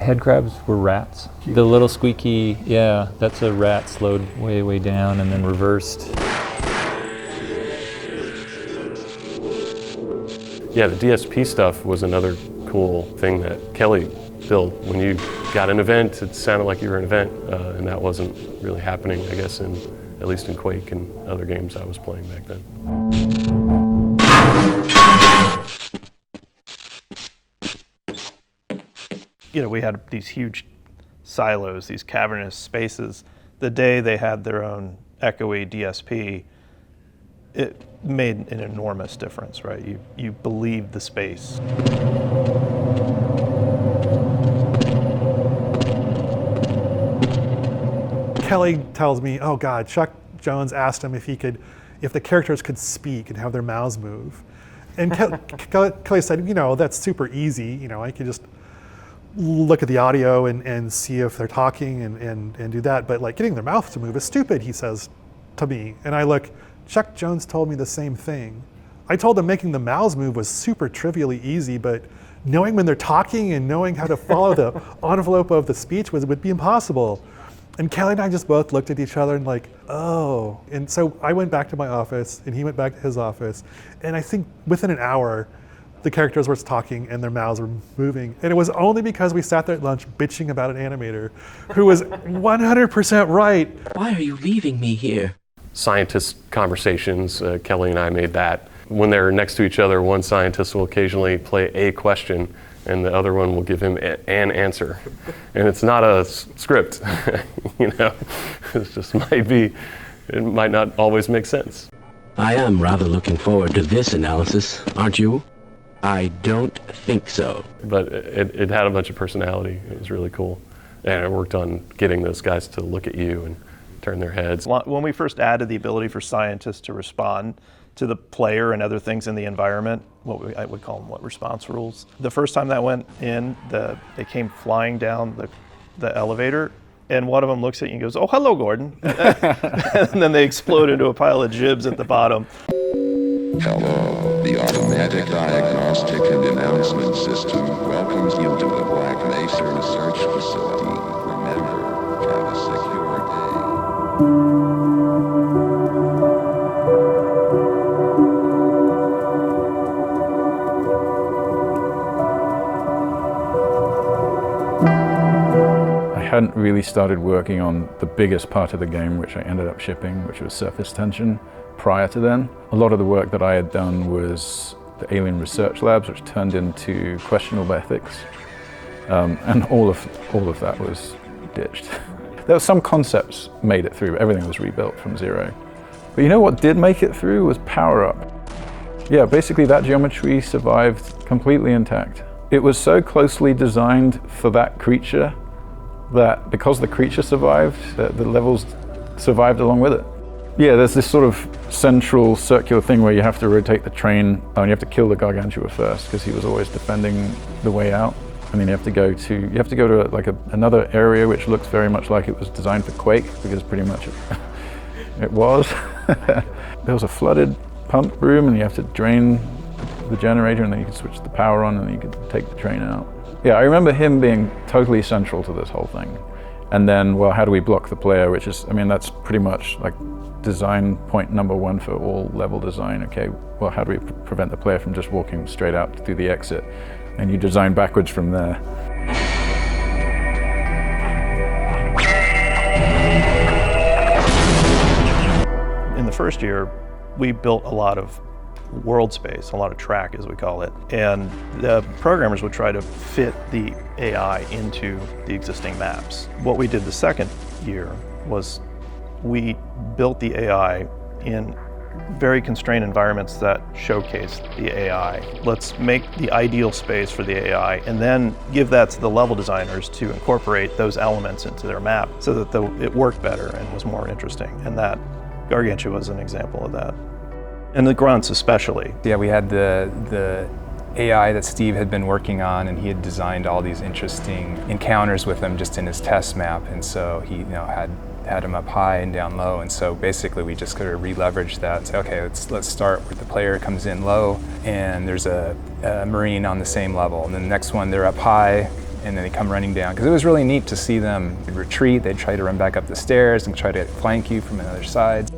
Head crabs were rats. The little squeaky, yeah, that's a rat slowed way, way down and then reversed. Yeah, the DSP stuff was another cool thing that Kelly built. When you got an event, it sounded like you were an event, and that wasn't really happening, I guess, at least in Quake and other games I was playing back then. You know, we had these huge silos, these cavernous spaces. The day they had their own echoey DSP, it made an enormous difference, right? You believed the space. Kelly tells me, oh God, Chuck Jones asked him if the characters could speak and have their mouths move. And Kelly said, you know, that's super easy. You know, I can just look at the audio and see if they're talking and do that. But like getting their mouth to move is stupid, he says to me. And I look, Chuck Jones told me the same thing. I told him making the mouths move was super trivially easy, but knowing when they're talking and knowing how to follow the envelope of the speech would be impossible. And Kelly and I just both looked at each other and like, oh. And so I went back to my office and he went back to his office. And I think within an hour, the characters were talking and their mouths were moving. And it was only because we sat there at lunch bitching about an animator who was 100% right. Why are you leaving me here? Scientist conversations, Kelly and I made that. When they're next to each other, one scientist will occasionally play a question and the other one will give him an answer. And it's not a script, you know, it might not always make sense. I am rather looking forward to this analysis, aren't you? I don't think so. But it had a bunch of personality. It was really cool. And I worked on getting those guys to look at you and turn their heads. When we first added the ability for scientists to respond to the player and other things in the environment, I would call them response rules. The first time that went in, they came flying down the elevator, and one of them looks at you and goes, "Oh, hello, Gordon." And then they explode into a pile of jibs at the bottom. Hello, the Automatic Diagnostic and Announcement System welcomes you to the Black Mesa Research Facility. Remember, have a secure day. I hadn't really started working on the biggest part of the game, which I ended up shipping, which was surface tension, prior to then. A lot of the work that I had done was the alien research labs, which turned into questionable ethics, and all of that was ditched. There were some concepts made it through, but everything was rebuilt from zero. But you know what did make it through was power up. Yeah, basically that geometry survived completely intact. It was so closely designed for that creature that because the creature survived, the levels survived along with it. Yeah, there's this sort of central circular thing where you have to rotate the train, and you have to kill the Gargantua first because he was always defending the way out. And then you have to go to like another area which looks very much like it was designed for Quake, because pretty much it was. There was a flooded pump room, and you have to drain the generator, and then you can switch the power on, and then you can take the train out. Yeah, I remember him being totally central to this whole thing. And then, well, how do we block the player? Which is, I mean, that's pretty much like design point number one for all level design. Okay, well, how do we prevent the player from just walking straight out through the exit? And you design backwards from there. In the first year, we built a lot of world space, a lot of track as we call it, and the programmers would try to fit the AI into the existing maps. What we did the second year was we built the AI in very constrained environments that showcase the AI. Let's make the ideal space for the AI and then give that to the level designers to incorporate those elements into their map so that it worked better and was more interesting. And that Gargantua was an example of that. And the grunts especially. Yeah, we had the AI that Steve had been working on, and he had designed all these interesting encounters with them just in his test map, and so he had them up high and down low, and so basically we just could re-leverage that. Say, okay, let's start where the player comes in low, and there's a Marine on the same level, and then the next one they're up high, and then they come running down, because it was really neat to see them retreat. They'd try to run back up the stairs and try to flank you from another side.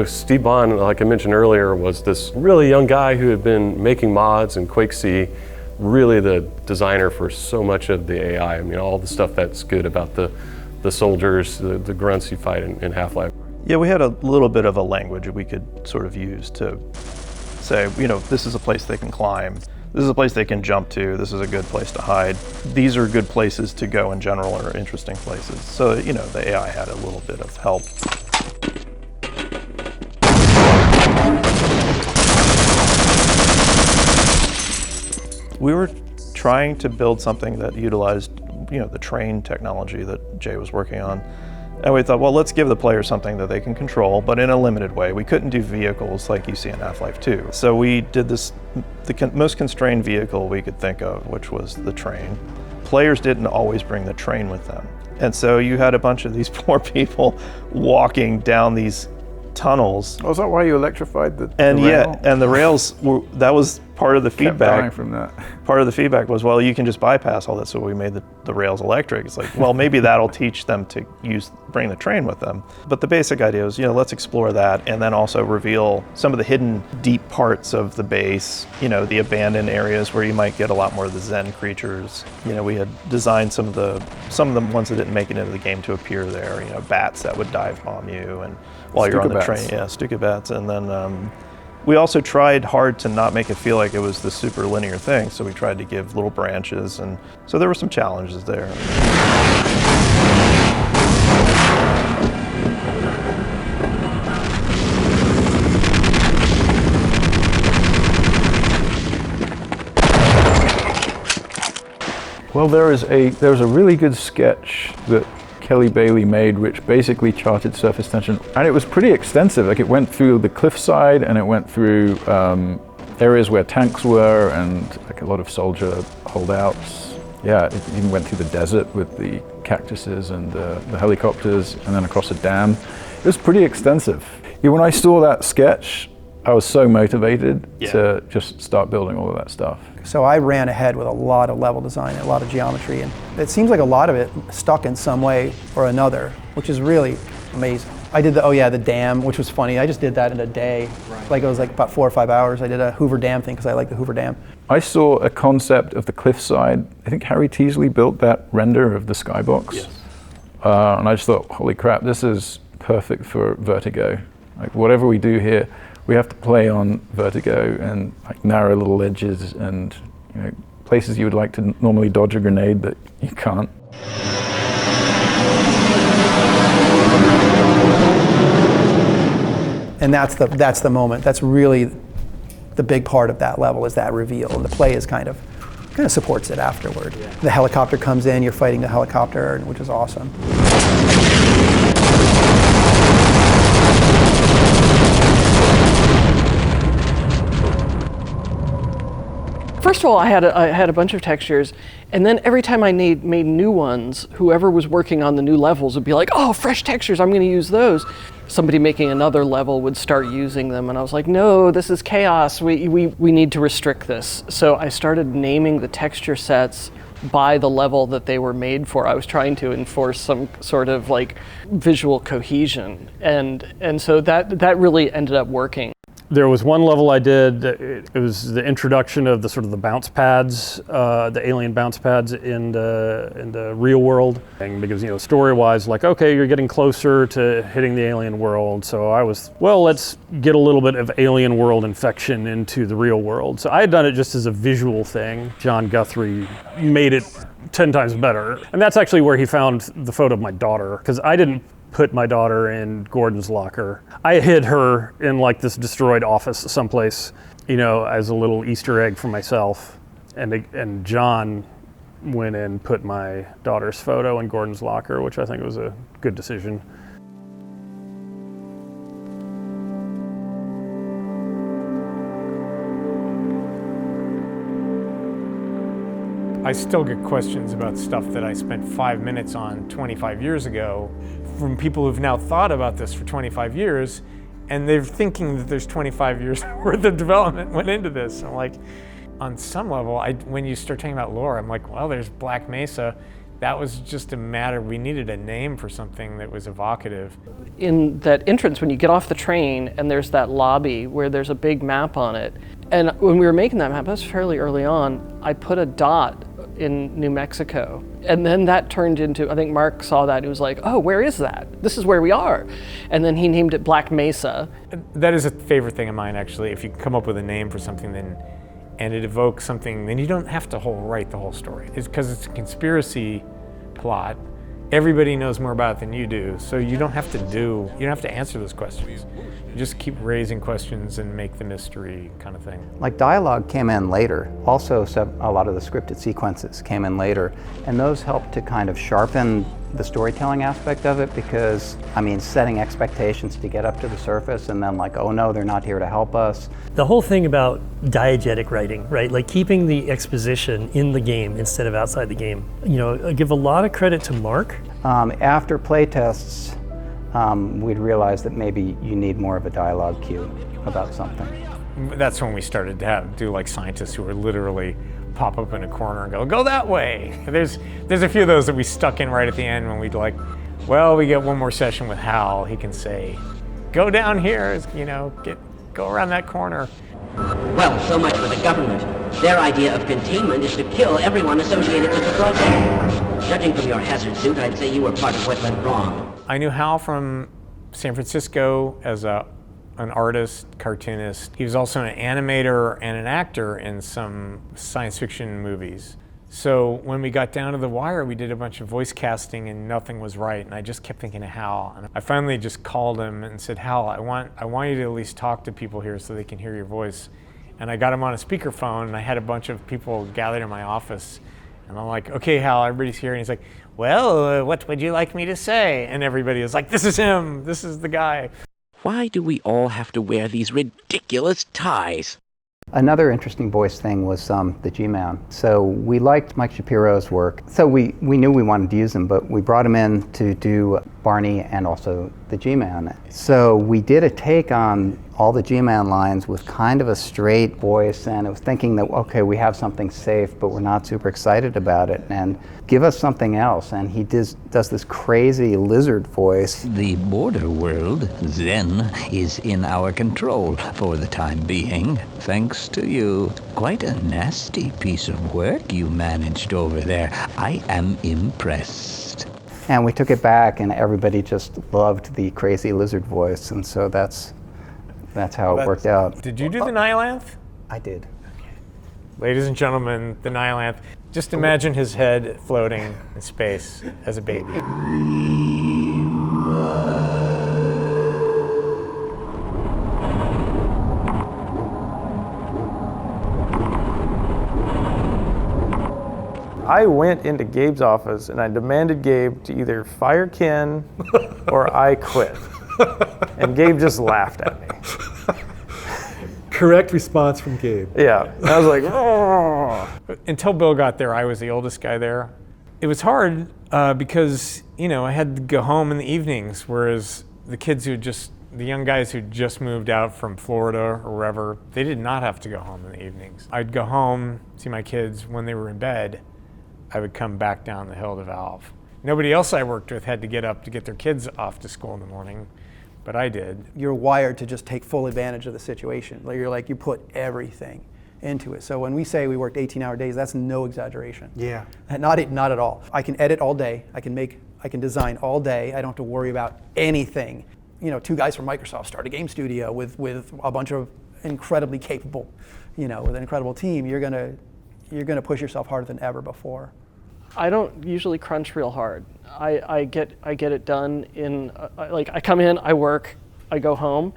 Steve Bond, like I mentioned earlier, was this really young guy who had been making mods in Quake C, really the designer for so much of the AI. I mean, all the stuff that's good about the soldiers, the grunts you fight in Half-Life. Yeah, we had a little bit of a language we could sort of use to say, this is a place they can climb, this is a place they can jump to, this is a good place to hide. These are good places to go in general, or interesting places. So, the AI had a little bit of help. We were trying to build something that utilized, the train technology that Jay was working on. And we thought, well, let's give the player something that they can control, but in a limited way. We couldn't do vehicles like you see in Half-Life 2. So we did the most constrained vehicle we could think of, which was the train. Players didn't always bring the train with them. And so you had a bunch of these poor people walking down these tunnels. Oh, is that why you electrified the rail? Yeah, and the rails that was part of the feedback. Dying from that. Part of the feedback was, well, you can just bypass all that, so we made the rails electric. It's like, well, maybe that'll teach them to bring the train with them. But the basic idea was, let's explore that, and then also reveal some of the hidden deep parts of the base, the abandoned areas where you might get a lot more of the Zen creatures. We had designed some of the ones that didn't make it into the game to appear there, bats that would dive bomb you, and while you're on the train, Stuka bats. And then we also tried hard to not make it feel like it was this super linear thing, so we tried to give little branches, and so there were some challenges there. Well, there's a really good sketch that Kelly Bailey made, which basically charted surface tension, and it was pretty extensive. Like, it went through the cliffside, and it went through areas where tanks were, and like a lot of soldier holdouts. Yeah, it even went through the desert with the cactuses and the helicopters, and then across a dam. It was pretty extensive. Yeah, when I saw that sketch, I was so motivated to just start building all of that stuff. So I ran ahead with a lot of level design, a lot of geometry, and it seems like a lot of it stuck in some way or another, which is really amazing. I did the dam, which was funny. I just did that in a day. Right. Like, it was like about 4 or 5 hours. I did a Hoover Dam thing because I like the Hoover Dam. I saw a concept of the cliffside. I think Harry Teasley built that render of the skybox. Yes. And I just thought, holy crap, this is perfect for Vertigo. Like, whatever we do here, we have to play on Vertigo and like narrow little edges and places you would like to normally dodge a grenade that you can't. And that's the moment. That's really the big part of that level, is that reveal, and the play is kind of supports it afterward. Yeah. The helicopter comes in, you're fighting the helicopter, which is awesome. first of all, I had a bunch of textures, and then every time I made new ones, whoever was working on the new levels would be like, oh, fresh textures, I'm going to use those. Somebody making another level would start using them, and I was like, no, this is chaos. We need to restrict this. So I started naming the texture sets by the level that they were made for. I was trying to enforce some sort of like visual cohesion, and so that really ended up working. There was one level I did, it was the introduction of the sort of the bounce pads, the alien bounce pads in the real world. And because, you know, story-wise, like, okay, you're getting closer to hitting the alien world. So I was, well, let's get a little bit of alien world infection into the real world. So I had done it just as a visual thing. John Guthrie made it 10 times better. And that's actually where he found the photo of my daughter, because I didn't put my daughter in Gordon's locker. I hid her in like this destroyed office someplace, you know, as a little Easter egg for myself. And John went and put my daughter's photo in Gordon's locker, which I think was a good decision. I still get questions about stuff that I spent 5 minutes on 25 years ago from people who've now thought about this for 25 years, and they're thinking that there's 25 years worth of development went into this. I'm like, on some level, when you start talking about lore, I'm like, well, there's Black Mesa. That was just a matter, we needed a name for something that was evocative. In that entrance, when you get off the train and there's that lobby where there's a big map on it, and when we were making that map, that was fairly early on, I put a dot in New Mexico. And then that turned into, I think Mark saw that, he was like, oh, where is that? This is where we are. And then he named it Black Mesa. That is a favorite thing of mine, actually. If you come up with a name for something and it evokes something, then you don't have to write the whole story. It's because it's a conspiracy plot. Everybody knows more about it than you do, so you don't have to answer those questions. You just keep raising questions and make the mystery kind of thing. Like dialogue came in later. Also, a lot of the scripted sequences came in later, and those helped to kind of sharpen the storytelling aspect of it, because, I mean, setting expectations to get up to the surface and then like, oh no, they're not here to help us. The whole thing about diegetic writing, right? Like keeping the exposition in the game instead of outside the game. You know, I give a lot of credit to Mark. After playtests, we'd realized that maybe you need more of a dialogue cue about something. That's when we started to do like scientists who were literally pop up in a corner and go that way. There's a few of those that we stuck in right at the end when we'd like, well, we get one more session with Hal. He can say, go down here, you know, go around that corner. Well, so much for the government. Their idea of containment is to kill everyone associated with the project. Judging from your hazard suit, I'd say you were part of what went wrong. I knew Hal from San Francisco as an artist, cartoonist. He was also an animator and an actor in some science fiction movies. So when we got down to the wire, we did a bunch of voice casting and nothing was right. And I just kept thinking of Hal. And I finally just called him and said, Hal, I want you to at least talk to people here so they can hear your voice. And I got him on a speakerphone, and I had a bunch of people gathered in my office. And I'm like, okay, Hal, everybody's here. And he's like, well, what would you like me to say? And everybody was like, this is him. This is the guy. Why do we all have to wear these ridiculous ties? Another interesting voice thing was the G-Man. So we liked Mike Shapiro's work. So we knew we wanted to use him, but we brought him in to do Barney and also the G-Man. So we did a take on all the G-Man lines with kind of a straight voice, and I was thinking that, okay, we have something safe, but we're not super excited about it, and give us something else. And he does this crazy lizard voice. The border world, then, is in our control for the time being, thanks to you. Quite a nasty piece of work you managed over there. I am impressed. And we took it back, and everybody just loved the crazy lizard voice, and so that's how it worked out. Did you do the Nihilanth? I did. Okay. Ladies and gentlemen, the Nihilanth. Just imagine his head floating in space as a baby. I went into Gabe's office and I demanded Gabe to either fire Ken or I quit. And Gabe just laughed at me. Correct response from Gabe. Yeah, I was like, oh. Until Bill got there, I was the oldest guy there. It was hard because, you know, I had to go home in the evenings, whereas the young guys who just moved out from Florida or wherever, they did not have to go home in the evenings. I'd go home, see my kids when they were in bed. I would come back down the hill to Valve. Nobody else I worked with had to get up to get their kids off to school in the morning, but I did. You're wired to just take full advantage of the situation. You put everything into it. So when we say we worked 18-hour days, that's no exaggeration. Yeah. Not at all. I can edit all day. I can design all day. I don't have to worry about anything. You know, 2 guys from Microsoft start a game studio with a bunch of incredibly capable, with an incredible team. You're gonna push yourself harder than ever before. I don't usually crunch real hard. I get it done in I come in, I work, I go home,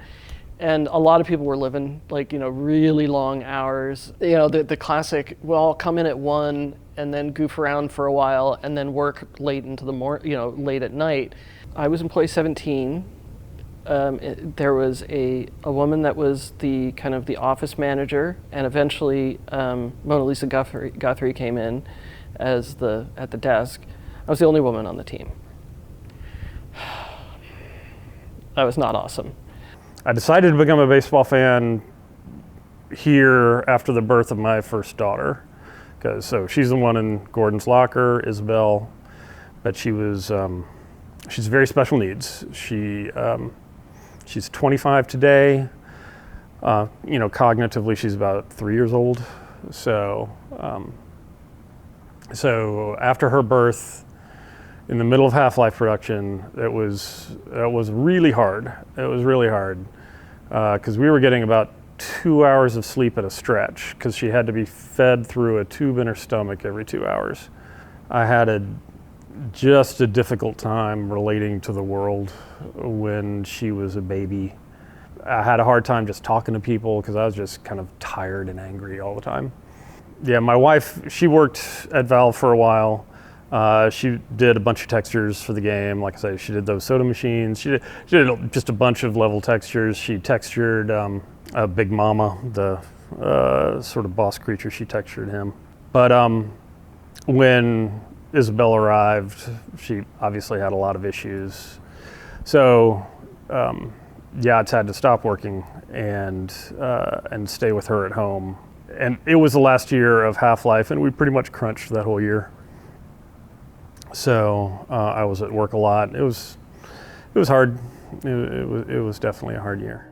and a lot of people were living really long hours. The classic. Well, I'll come in at 1 and then goof around for a while and then work late into the late at night. I was employee 17. There was a woman that was the kind of the office manager, and eventually Mona Lisa Guthrie came in at the desk. I was the only woman on the team. That was not awesome. I decided to become a baseball fan here after the birth of my first daughter, so she's the one in Gordon's locker, Isabel, but she's very special needs. She's 25 today. Cognitively, she's about 3 years old. So after her birth, in the middle of Half-Life production, it was really hard. It was really hard because we were getting about 2 hours of sleep at a stretch because she had to be fed through a tube in her stomach every 2 hours. I had just a difficult time relating to the world when she was a baby. I had a hard time just talking to people because I was just kind of tired and angry all the time. Yeah, my wife, she worked at Valve for a while. She did a bunch of textures for the game. Like I say, she did those soda machines. She did just a bunch of level textures. She textured Big Mama, the sort of boss creature. She textured him. But when Isabel arrived, she obviously had a lot of issues. So I had to stop working and stay with her at home. And it was the last year of Half-Life, and we pretty much crunched that whole year. So I was at work a lot. It was hard. It was definitely a hard year.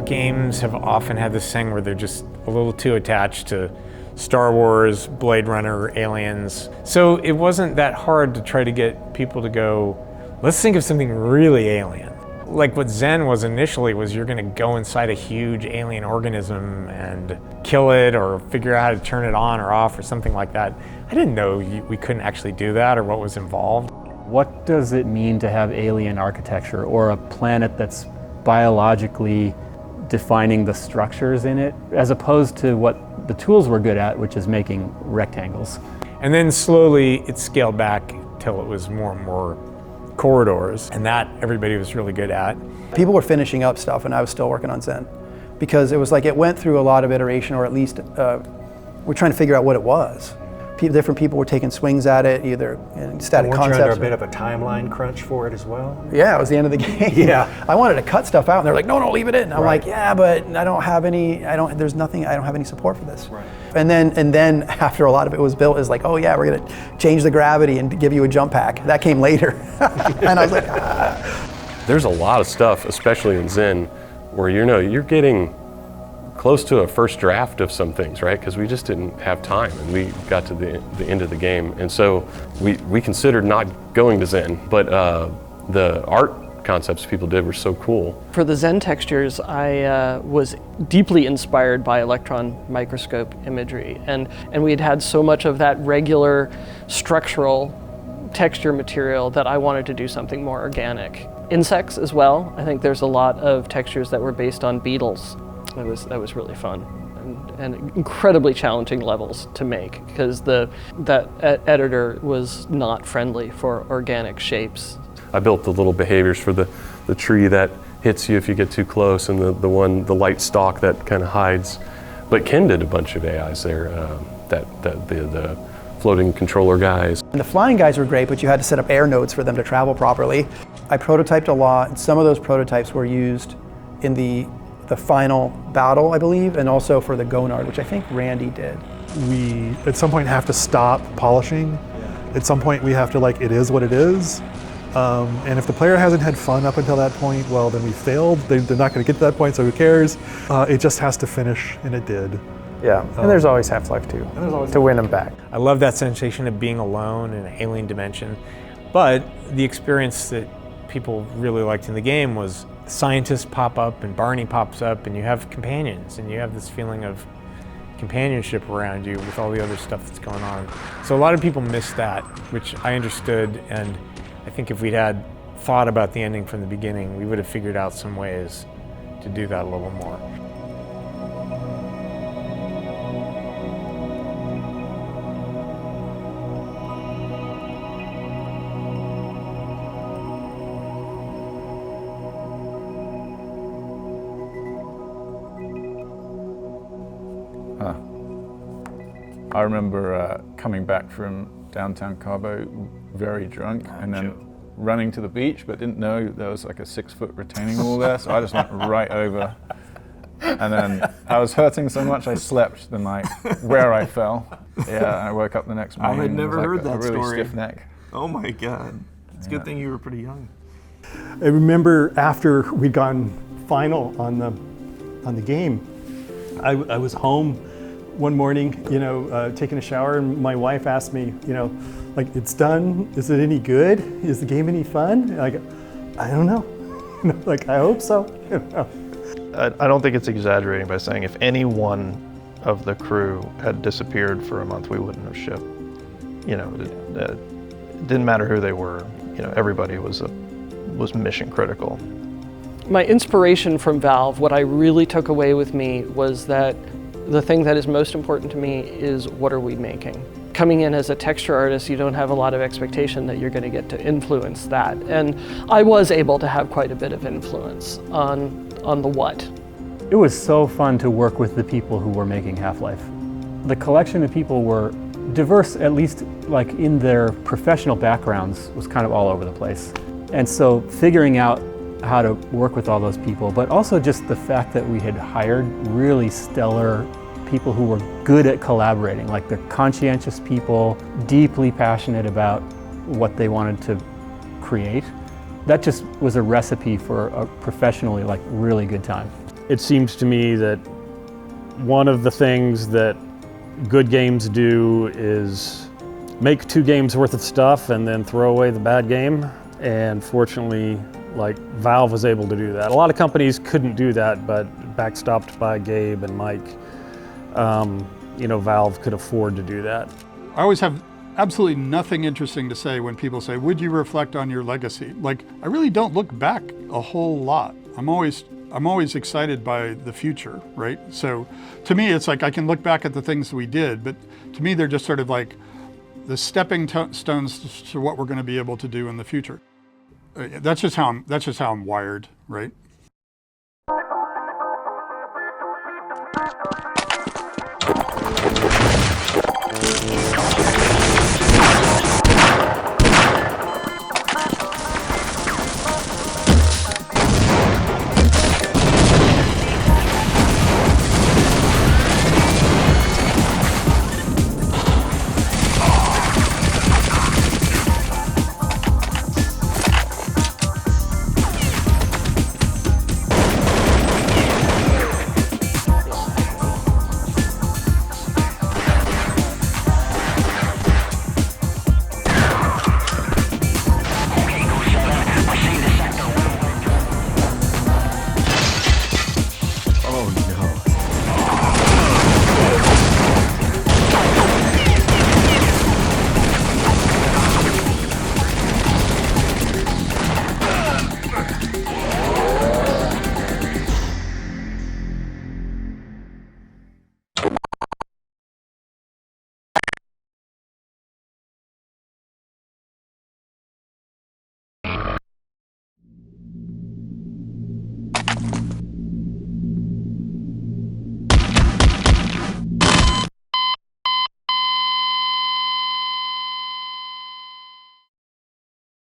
Games have often had this thing where they're just a little too attached to Star Wars, Blade Runner, Aliens. So it wasn't that hard to try to get people to go, let's think of something really alien. Like what Zen was initially was you're gonna go inside a huge alien organism and kill it or figure out how to turn it on or off or something like that. I didn't know we couldn't actually do that or what was involved. What does it mean to have alien architecture or a planet that's biologically defining the structures in it, as opposed to what the tools were good at, which is making rectangles? And then slowly it scaled back till it was more and more corridors, and that everybody was really good at. People were finishing up stuff and I was still working on Zen because it was like it went through a lot of iteration, or at least we're trying to figure out what it was. Different people were taking swings at it, either in static concepts. Weren't you under a bit of a timeline crunch for it as well? Yeah, it was the end of the game. Yeah. I wanted to cut stuff out and they're like, no, leave it in. I'm like, yeah, but I don't have any support for this. Right. And then after a lot of it was built, is like, oh yeah, we're gonna change the gravity and give you a jump pack. That came later. And I was like, There's a lot of stuff, especially in Zen, where you're getting close to a first draft of some things, right? Because we just didn't have time and we got to the end of the game. And so we considered not going to Zen, but the art concepts people did were so cool. For the Zen textures, I was deeply inspired by electron microscope imagery. And we had so much of that regular structural texture material that I wanted to do something more organic. Insects as well. I think there's a lot of textures that were based on beetles. That was really fun. and incredibly challenging levels to make because that editor was not friendly for organic shapes. I built the little behaviors for the tree that hits you if you get too close, and the light stalk that kind of hides. But Ken did a bunch of AIs there, the floating controller guys. And the flying guys were great, but you had to set up air nodes for them to travel properly. I prototyped a lot, and some of those prototypes were used in the final battle, I believe, and also for the Gonard, which I think Randy did. We, at some point, have to stop polishing. At some point, we have to, like, it is what it is. And if the player hasn't had fun up until that point, well, then we failed. They're not going to get to that point, so who cares? It just has to finish, and it did. Yeah, and there's always Half-Life 2 to win them back. I love that sensation of being alone in an alien dimension, but the experience that people really liked in the game was scientists pop up and Barney pops up and you have companions and you have this feeling of companionship around you with all the other stuff that's going on. So a lot of people missed that, which I understood, and I think if we'd had thought about the ending from the beginning, we would have figured out some ways to do that a little more. I remember coming back from downtown Cabo very drunk and then running to the beach, but didn't know there was like a 6-foot retaining wall there, so I just went right over. And then I was hurting so much I slept the night where I fell. Yeah, I woke up the next morning. I had never heard that a really story. Stiff neck. Oh my God. It's a good thing you were pretty young. I remember after we'd gone final on the game, I was home one morning, taking a shower, and my wife asked me, like, it's done. Is it any good? Is the game any fun? Like, I don't know. Like, I hope so. I don't think it's exaggerating by saying if any one of the crew had disappeared for a month, we wouldn't have shipped. It didn't matter who they were. Everybody was mission critical. My inspiration from Valve, what I really took away with me was that the thing that is most important to me is what are we making? Coming in as a texture artist, you don't have a lot of expectation that you're going to get to influence that. And I was able to have quite a bit of influence on the what. It was so fun to work with the people who were making Half-Life. The collection of people were diverse, at least like in their professional backgrounds, was kind of all over the place. And so figuring out how to work with all those people, but also just the fact that we had hired really stellar people who were good at collaborating, like they're conscientious people, deeply passionate about what they wanted to create. That just was a recipe for a professionally, like, really good time. It seems to me that one of the things that good games do is make 2 games worth of stuff and then throw away the bad game. And fortunately, like, Valve was able to do that. A lot of companies couldn't do that, but backstopped by Gabe and Mike, Valve could afford to do that. I always have absolutely nothing interesting to say when people say, would you reflect on your legacy? Like, I really don't look back a whole lot. I'm always excited by the future, right? So to me, it's like I can look back at the things we did, but to me, they're just sort of like the stepping stones to what we're going to be able to do in the future. That's just how I'm wired, right?